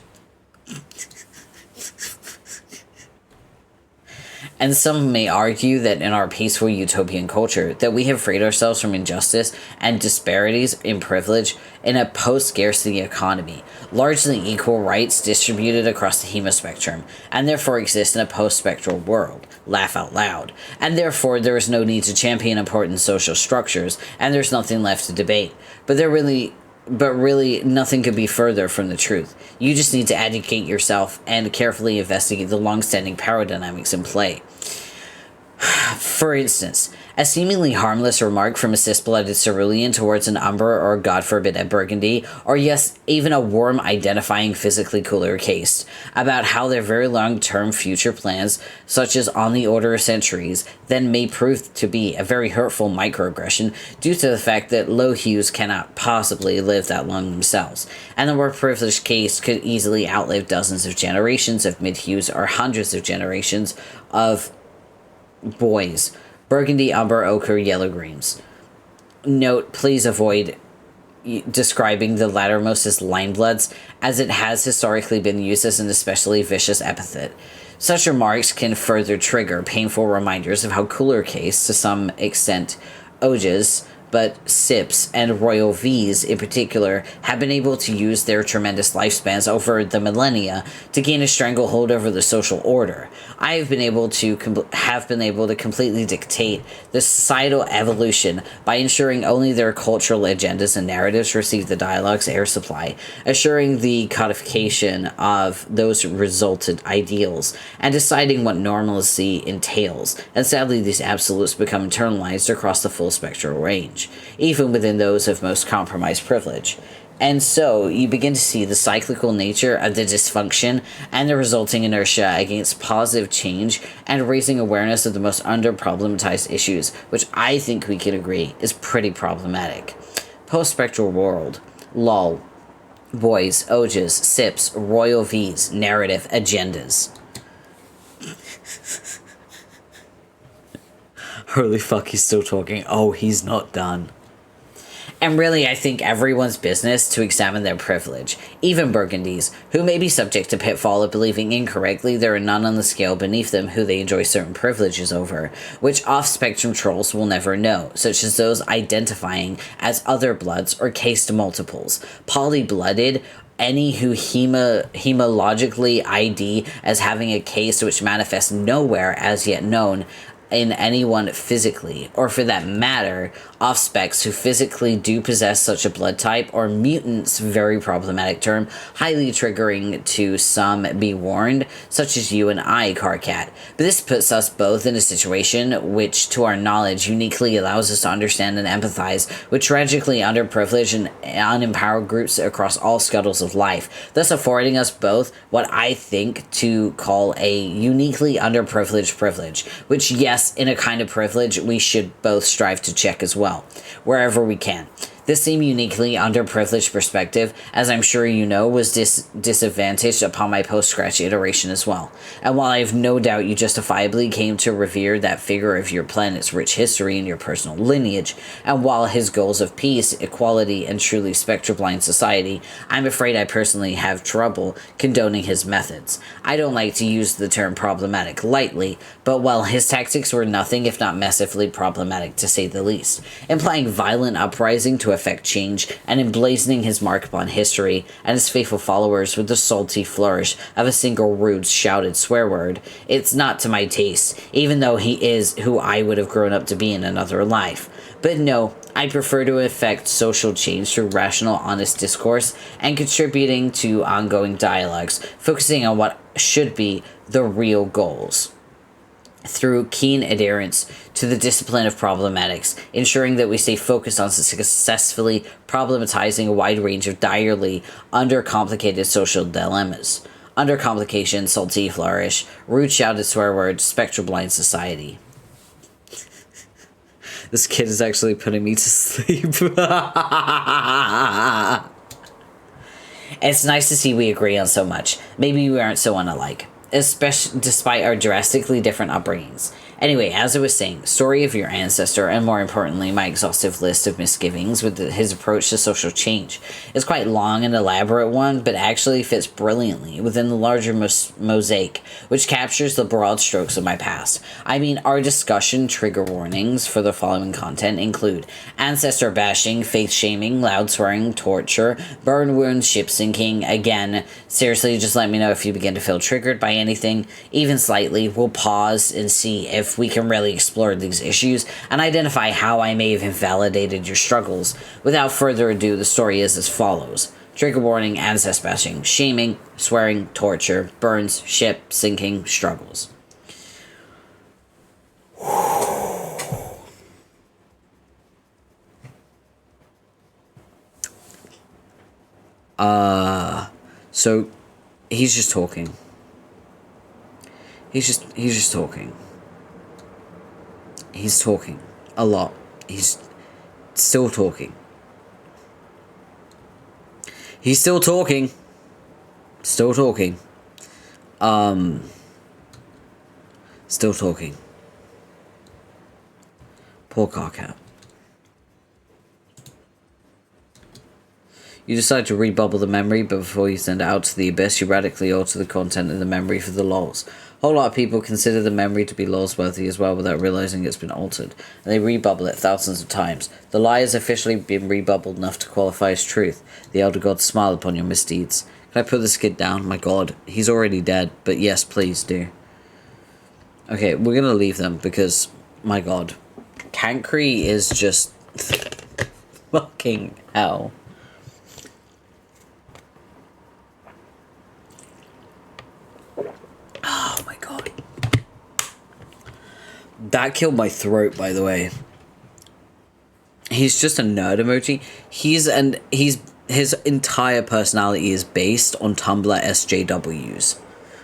And some may argue that in our peaceful utopian culture, that we have freed ourselves from injustice and disparities in privilege in a post-scarcity economy, largely equal rights distributed across the hemospectrum, and therefore exist in a post-spectral world. Laugh out loud. And therefore there is no need to champion important social structures, and there's nothing left to debate. But really, nothing could be further from the truth. You just need to educate yourself and carefully investigate the long-standing power dynamics in play. For instance, a seemingly harmless remark from a cis-blooded cerulean towards an umber or, God forbid, a burgundy, or yes, even a worm identifying physically cooler case, about how their very long-term future plans, such as on the order of centuries, then may prove to be a very hurtful microaggression due to the fact that low hues cannot possibly live that long themselves, and the more privileged case could easily outlive dozens of generations of mid-hues or hundreds of generations of boys Burgundy, umber, ochre, yellow greens. Note, please avoid describing the lattermost as limebloods, as it has historically been used as an especially vicious epithet. Such remarks can further trigger painful reminders of how cooler case, to some extent, oges, but sips and royal V's in particular have been able to use their tremendous lifespans over the millennia to gain a stranglehold over the social order. I have been able to completely dictate the societal evolution by ensuring only their cultural agendas and narratives receive the dialogue's air supply, assuring the codification of those resultant ideals, and deciding what normalcy entails. And sadly, these absolutes become internalized across the full spectral range, even within those of most compromised privilege. And so, you begin to see the cyclical nature of the dysfunction and the resulting inertia against positive change and raising awareness of the most under-problematized issues, which I think we can agree is pretty problematic. Post-spectral world. Lol. Boys, oges, sips, royal V's, narrative, agendas. Holy fuck, he's still talking. Oh, he's not done. And really, I think everyone's business to examine their privilege, even Burgundies, who may be subject to pitfall of believing incorrectly there are none on the scale beneath them who they enjoy certain privileges over, which off-spectrum trolls will never know, such as those identifying as other bloods or cased multiples, poly-blooded, any who hemologically ID as having a case which manifests nowhere as yet known in anyone physically, or for that matter, off-specs who physically do possess such a blood type, or mutants, very problematic term, highly triggering to some, be warned, such as you and I, Carcat. But this puts us both in a situation which, to our knowledge, uniquely allows us to understand and empathize with tragically underprivileged and unempowered groups across all scuttles of life, thus affording us both what I think to call a uniquely underprivileged privilege, which, yes, in a kind of privilege, we should both strive to check as well, wherever we can. This same uniquely underprivileged perspective, as I'm sure you know, was disadvantaged upon my post-scratch iteration as well. And while I have no doubt you justifiably came to revere that figure of your planet's rich history and your personal lineage, and while his goals of peace, equality, and truly spectroblind society, I'm afraid I personally have trouble condoning his methods. I don't like to use the term problematic lightly, but while his tactics were nothing if not massively problematic to say the least, implying violent uprising to effect change and emblazoning his mark upon history and his faithful followers with the salty flourish of a single rude shouted swear word, it's not to my taste, even though he is who I would have grown up to be in another life. But no, I prefer to effect social change through rational, honest discourse and contributing to ongoing dialogues, focusing on what should be the real goals, through keen adherence to the discipline of problematics, ensuring that we stay focused on successfully problematizing a wide range of direly undercomplicated social dilemmas. Undercomplication, salty flourish, rude shouted swear word, spectral blind society. This kid is actually putting me to sleep. It's nice to see we agree on so much. Maybe we aren't so unalike, especially despite our drastically different upbringings. Anyway, as I was saying, story of your ancestor, and more importantly, my exhaustive list of misgivings with his approach to social change, is quite long and elaborate one, but actually fits brilliantly within the larger mosaic, which captures the broad strokes of my past. I mean, our discussion trigger warnings for the following content include ancestor bashing, faith shaming, loud swearing, torture, burn wounds, ship sinking. Again, seriously, just let me know if you begin to feel triggered by anything, even slightly. We'll pause and see if we can really explore these issues and identify how I may have invalidated your struggles. Without further ado, the story is as follows. Trigger warning, ancestor bashing, shaming, swearing, torture, burns, ship, sinking, struggles. So he's just talking. He's just talking. He's talking a lot. He's still talking. He's still talking. Still talking. Still talking. Poor car cat. You decide to rebubble the memory, but before you send it out to the abyss, you radically alter the content of the memory for the lols. A whole lot of people consider the memory to be lols worthy as well without realizing it's been altered, and they rebubble it thousands of times. The lie has officially been rebubbled enough to qualify as truth. The elder gods smile upon your misdeeds. Can I put this kid down? My god, he's already dead, but yes, please do. Okay, we're gonna leave them because, my god, Cancri is just fucking hell. Oh my god. That killed my throat, by the way. He's just a nerd emoji. His entire personality is based on Tumblr SJWs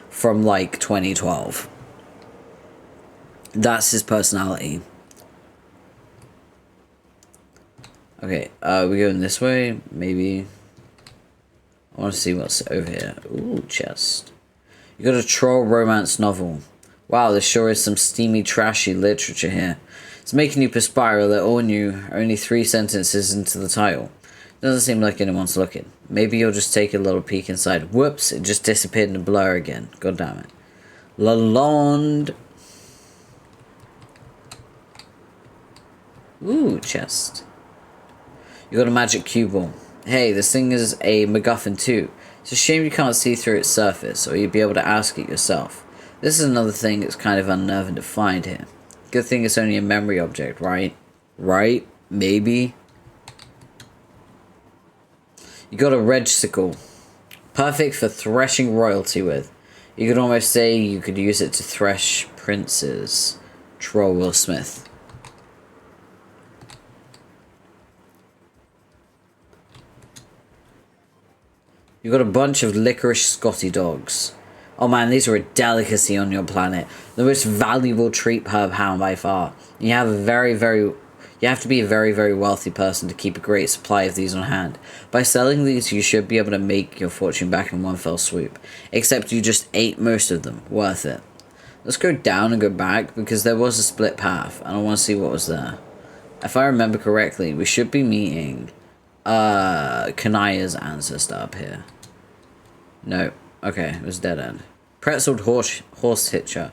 from like 2012. That's his personality. Okay, we going this way? Maybe. I want to see what's over here. Ooh, chest. You got a troll romance novel. Wow, there sure is some steamy, trashy literature here. It's making you perspire a little when you are only 3 sentences into the title. Doesn't seem like anyone's looking. Maybe you'll just take a little peek inside. Whoops, it just disappeared in a blur again. God damn it. Lalonde. Ooh, chest. You got a magic cue ball. Hey, this thing is a MacGuffin too. It's a shame you can't see through its surface, or you'd be able to ask it yourself. This is another thing that's kind of unnerving to find here. Good thing it's only a memory object, right? Right? Maybe? You got a regsicle. Perfect for threshing royalty with. You could almost say you could use it to thresh princes. Troll Will Smith. You got a bunch of licorice Scotty dogs. Oh man, these are a delicacy on your planet. The most valuable treat per pound by far. You have to be a very, very wealthy person to keep a great supply of these on hand. By selling these, you should be able to make your fortune back in one fell swoop. Except you just ate most of them. Worth it. Let's go down and go back, because there was a split path, and I want to see what was there. If I remember correctly, we should be meeting Kanaya's ancestor up here. No. Okay, it was dead end. Pretzeled horse hitcher.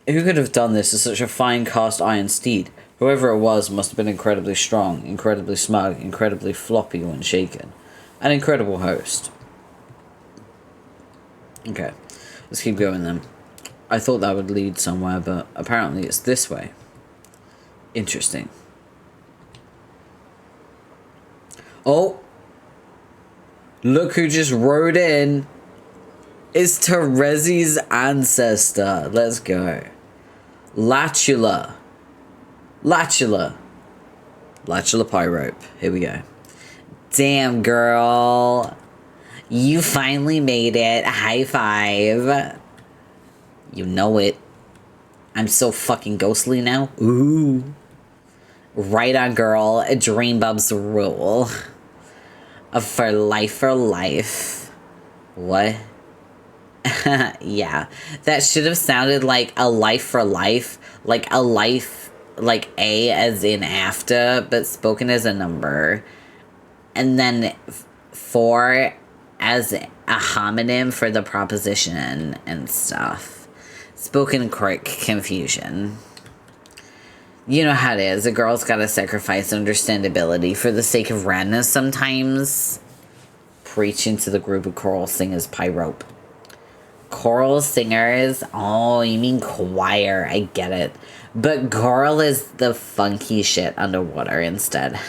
Who could have done this to such a fine cast iron steed? Whoever it was must have been incredibly strong, incredibly smug, incredibly floppy when shaken. An incredible host. Okay, let's keep going then. I thought that would lead somewhere, but apparently it's this way. Interesting. Oh! Look who just rode in. It's Terezi's ancestor. Let's go. Latula. Latula Pyrope. Here we go. Damn, girl. You finally made it. High five. You know it. I'm so fucking ghostly now. Ooh. Right on, girl. Dream bubs rule. For life. What? Yeah. That should have sounded like a life for life. Like a life, like A as in after, but spoken as a number. And then 4 as a homonym for the proposition and stuff. Spoken quick confusion. You know how it is. A girl's gotta sacrifice understandability for the sake of radness sometimes. Preaching to the group of choral singers, Pyrope. Choral singers? Oh, you mean choir. I get it. But girl is the funky shit underwater instead.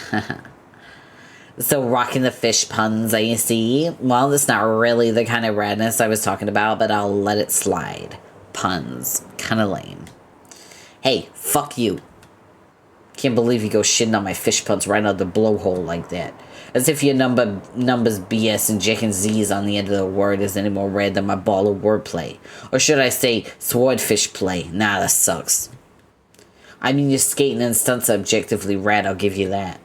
So rocking the fish puns, I see. Well, that's not really the kind of radness I was talking about, but I'll let it slide. Puns. Kinda lame. Hey, fuck you. Can't believe you go shitting on my fish puns right out the blowhole like that. As if your numbers BS and Jack and Z's on the end of the word is any more red than my ball of wordplay. Or should I say, swordfish play? Nah, that sucks. I mean, your skating and stunts are objectively rad, I'll give you that.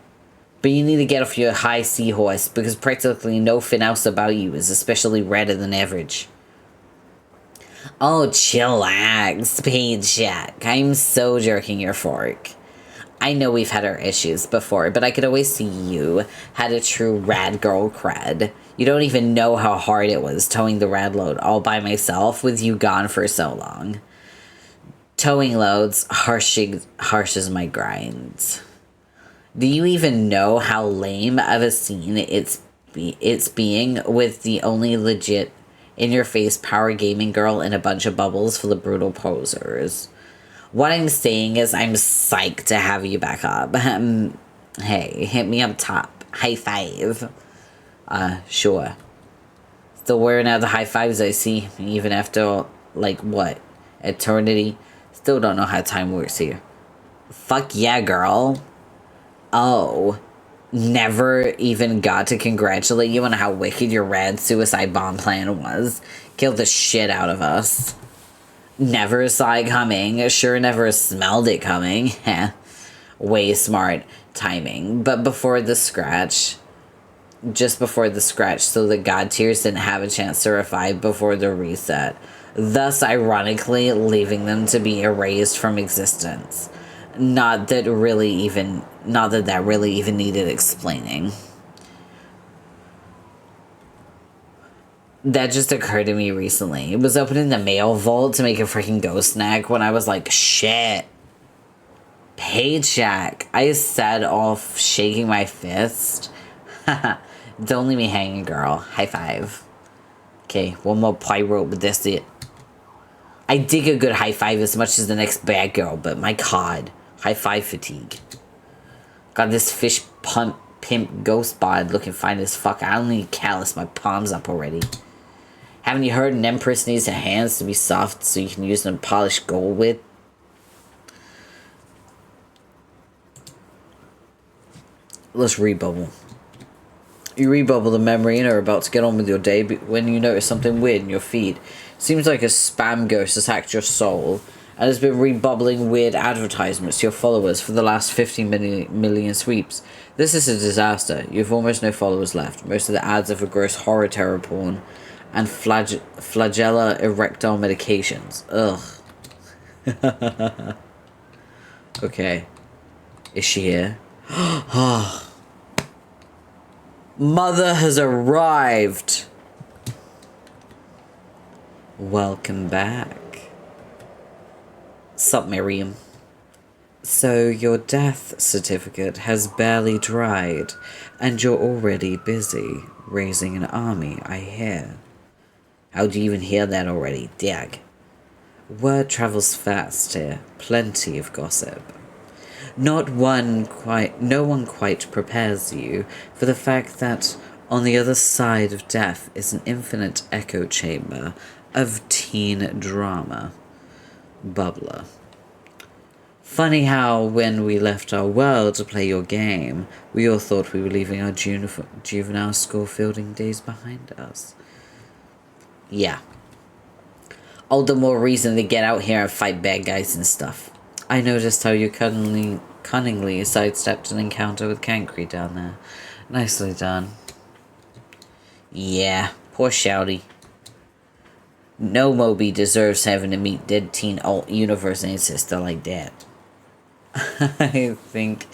But you need to get off your high seahorse, because practically nothing else about you is especially redder than average. Oh, chillax, paycheck. I'm so jerking your fork. I know we've had our issues before, but I could always see you had a true rad girl cred. You don't even know how hard it was towing the rad load all by myself with you gone for so long. Towing loads, harsh as my grinds. Do you even know how lame of a scene it's being with the only legit in-your-face power gaming girl and a bunch of bubbles full of brutal posers? What I'm saying is I'm psyched to have you back up. Hey, hit me up top. High five. Sure. Still wearing out the high fives, I see. Even after, like, what? Eternity? Still don't know how time works here. Fuck yeah, girl. Oh. Never even got to congratulate you on how wicked your rad suicide bomb plan was. Killed the shit out of us. Never saw it coming. Sure never smelled it coming. Way smart timing. But before the scratch... Just before the scratch, so the god tiers didn't have a chance to revive before the reset. Thus, ironically, leaving them to be erased from existence. Not that that really even needed explaining. That just occurred to me recently. It was opening the mail vault to make a freaking ghost snack when I was like, shit. Paycheck. I said off shaking my fist. Don't leave me hanging, girl. High five. Okay, one more pyro, but that's it. I dig a good high five as much as the next bad girl, but my god. High five fatigue. Got this fish pimp ghost bod looking fine as fuck. I don't need to callus my palms up already. Haven't you heard an empress needs her hands to be soft so you can use them to polish gold with? Let's rebubble. You rebubble the memory and are about to get on with your day when you notice something weird in your feed. Seems like a spam ghost has hacked your soul and has been rebubbling weird advertisements to your followers for the last 15 million sweeps. This is a disaster. You have almost no followers left. Most of the ads are for gross horror terror porn and flagella erectile medications. Ugh. Okay. Is she here? Mother has arrived. Welcome back. Sup, Miriam? So your death certificate has barely dried, and you're already busy raising an army, I hear. How'd you even hear that already, Dag? Word travels fast here. Plenty of gossip. No one quite prepares you for the fact that on the other side of death is an infinite echo chamber of teen drama. Bubbler. Funny how when we left our world to play your game, we all thought we were leaving our juvenile school fielding days behind us. Yeah. All the more reason to get out here and fight bad guys and stuff. I noticed how you cunningly sidestepped an encounter with Cancri down there. Nicely done. Yeah, poor Shouty. No Moby deserves having to meet dead teen alt universe ancestor like that. I think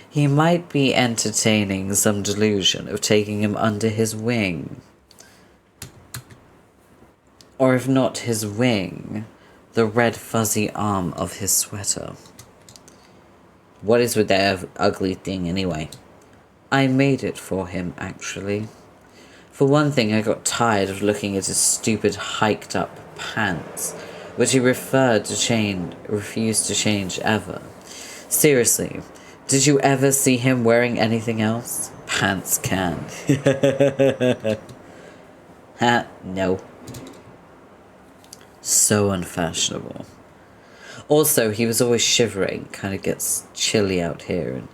he might be entertaining some delusion of taking him under his wing. Or if not his wing, the red fuzzy arm of his sweater. What is with that ugly thing anyway? I made it for him, actually. For one thing, I got tired of looking at his stupid hiked up pants, which he refused to change ever. Seriously, did you ever see him wearing anything else? Pants can. No. So unfashionable. Also, he was always shivering. Kind of gets chilly out here,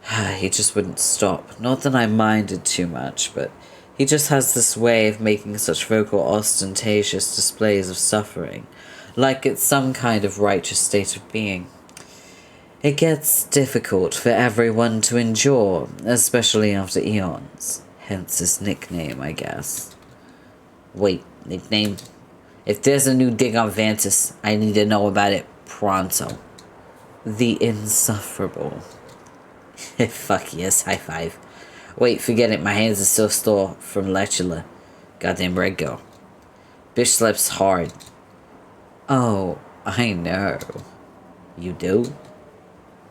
and he just wouldn't stop. Not that I minded too much, but he just has this way of making such vocal ostentatious displays of suffering, like it's some kind of righteous state of being. It gets difficult for everyone to endure, especially after eons. Hence his nickname, I guess. Wait, nickname? If there's a new dig on Vantis, I need to know about it pronto. The insufferable. Fuck yes, high five. Wait, forget it, my hands are still sore from Lechula. Goddamn red girl. Bitch slaps hard. Oh, I know. You do?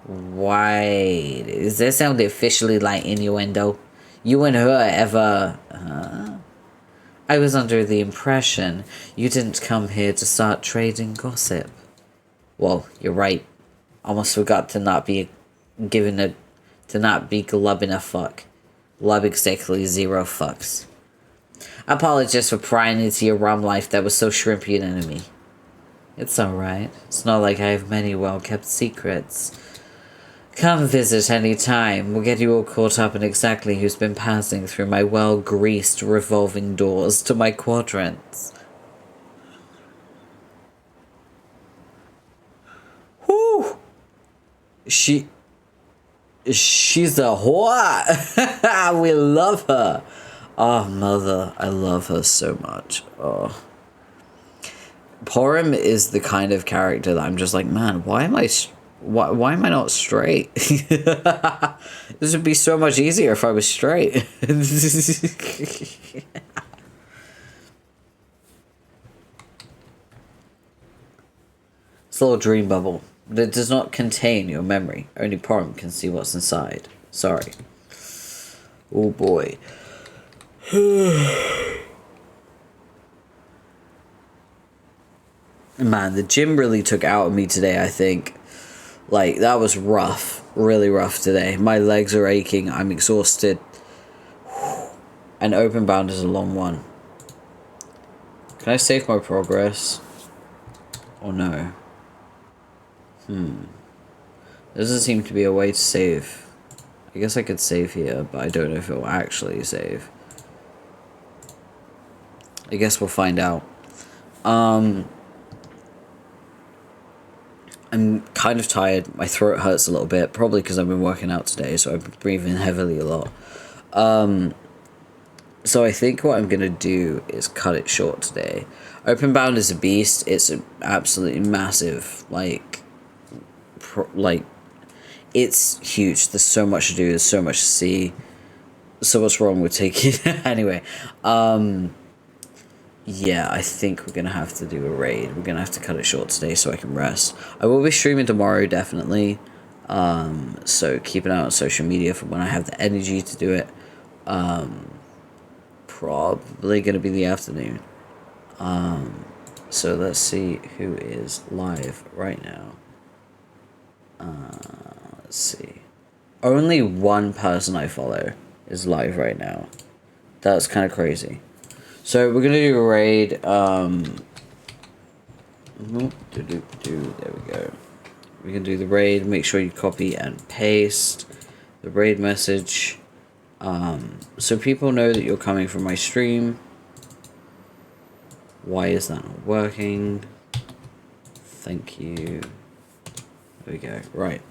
Why? Does that sound officially like innuendo? You and her ever... I was under the impression you didn't come here to start trading gossip. Well, you're right. Almost forgot to not be glubbing a fuck. Glub exactly 0 fucks. I apologize for prying into your rum life that was so shrimpy an enemy. It's alright. It's not like I have many well-kept secrets. Come visit any time. We'll get you all caught up in exactly who's been passing through my well-greased revolving doors to my quadrants. Whew! She's a whore! We love her! Oh, mother, I love her so much. Oh. Porum is the kind of character that I'm just like, man, why am I not straight? This would be so much easier if I was straight. It's a little dream bubble, but it does not contain your memory. Only Porum can see what's inside. Sorry. Oh boy. Man, the gym really took out of me today, I think. Like, that was rough. Really rough today. My legs are aching. I'm exhausted. And openbound is a long one. Can I save my progress? Or no? There doesn't seem to be a way to save. I guess I could save here, but I don't know if it will actually save. I guess we'll find out. I'm kind of tired. My throat hurts a little bit, probably because I've been working out today, so I've been breathing heavily a lot. So I think what I'm going to do is cut it short today. Openbound is a beast. It's an absolutely massive, it's huge. There's so much to do. There's so much to see. So what's wrong with taking... Anyway, yeah, I think we're going to have to do a raid. We're going to have to cut it short today so I can rest. I will be streaming tomorrow, definitely. So keep an eye on social media for when I have the energy to do it. Probably going to be the afternoon. So let's see who is live right now. Let's see. Only one person I follow is live right now. That's kind of crazy. So we're gonna do a raid. There we go. We can do the raid. Make sure you copy and paste the raid message, so people know that you're coming from my stream. Why is that not working? Thank you. There we go. Right.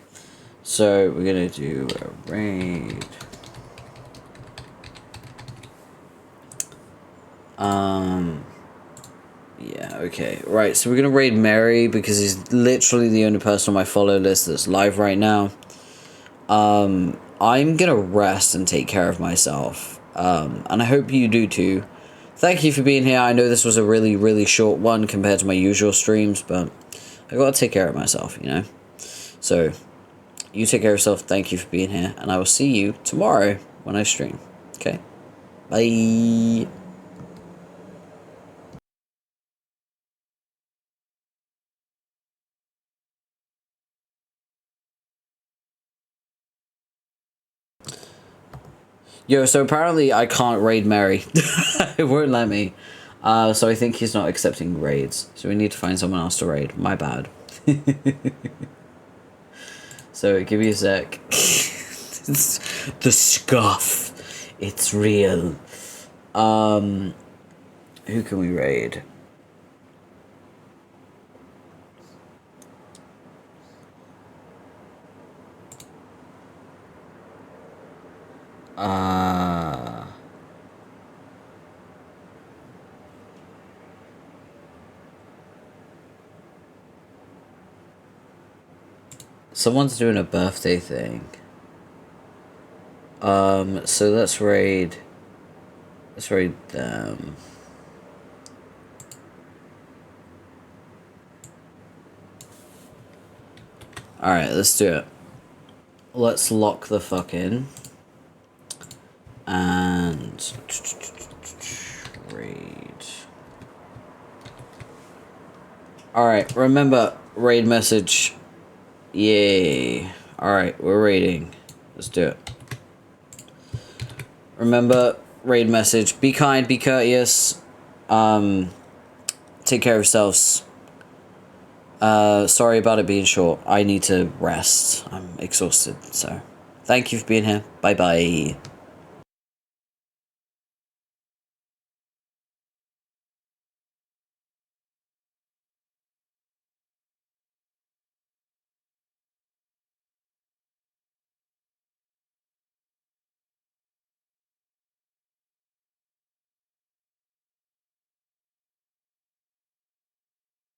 So we're gonna do a raid. Yeah, okay. Right, so we're gonna raid Mary because he's literally the only person on my follow list that's live right now. I'm gonna rest and take care of myself. And I hope you do too. Thank you for being here. I know this was a really, really short one compared to my usual streams, but I gotta take care of myself, you know? So, you take care of yourself. Thank you for being here. And I will see you tomorrow when I stream. Okay? Bye. Yo, so apparently I can't raid Mary. It won't let me. So I think he's not accepting raids. So we need to find someone else to raid. My bad. So give me a sec. The scuff. It's real. Who can we raid? Someone's doing a birthday thing. So let's raid them. Alright, let's do it. Let's lock the fuck in. And raid. Alright, remember, raid message. Yay. Alright, we're raiding. Let's do it. Remember, raid message. Be kind, be courteous. Take care of yourselves. Sorry about it being short. I need to rest. I'm exhausted, so. Thank you for being here. Bye-bye.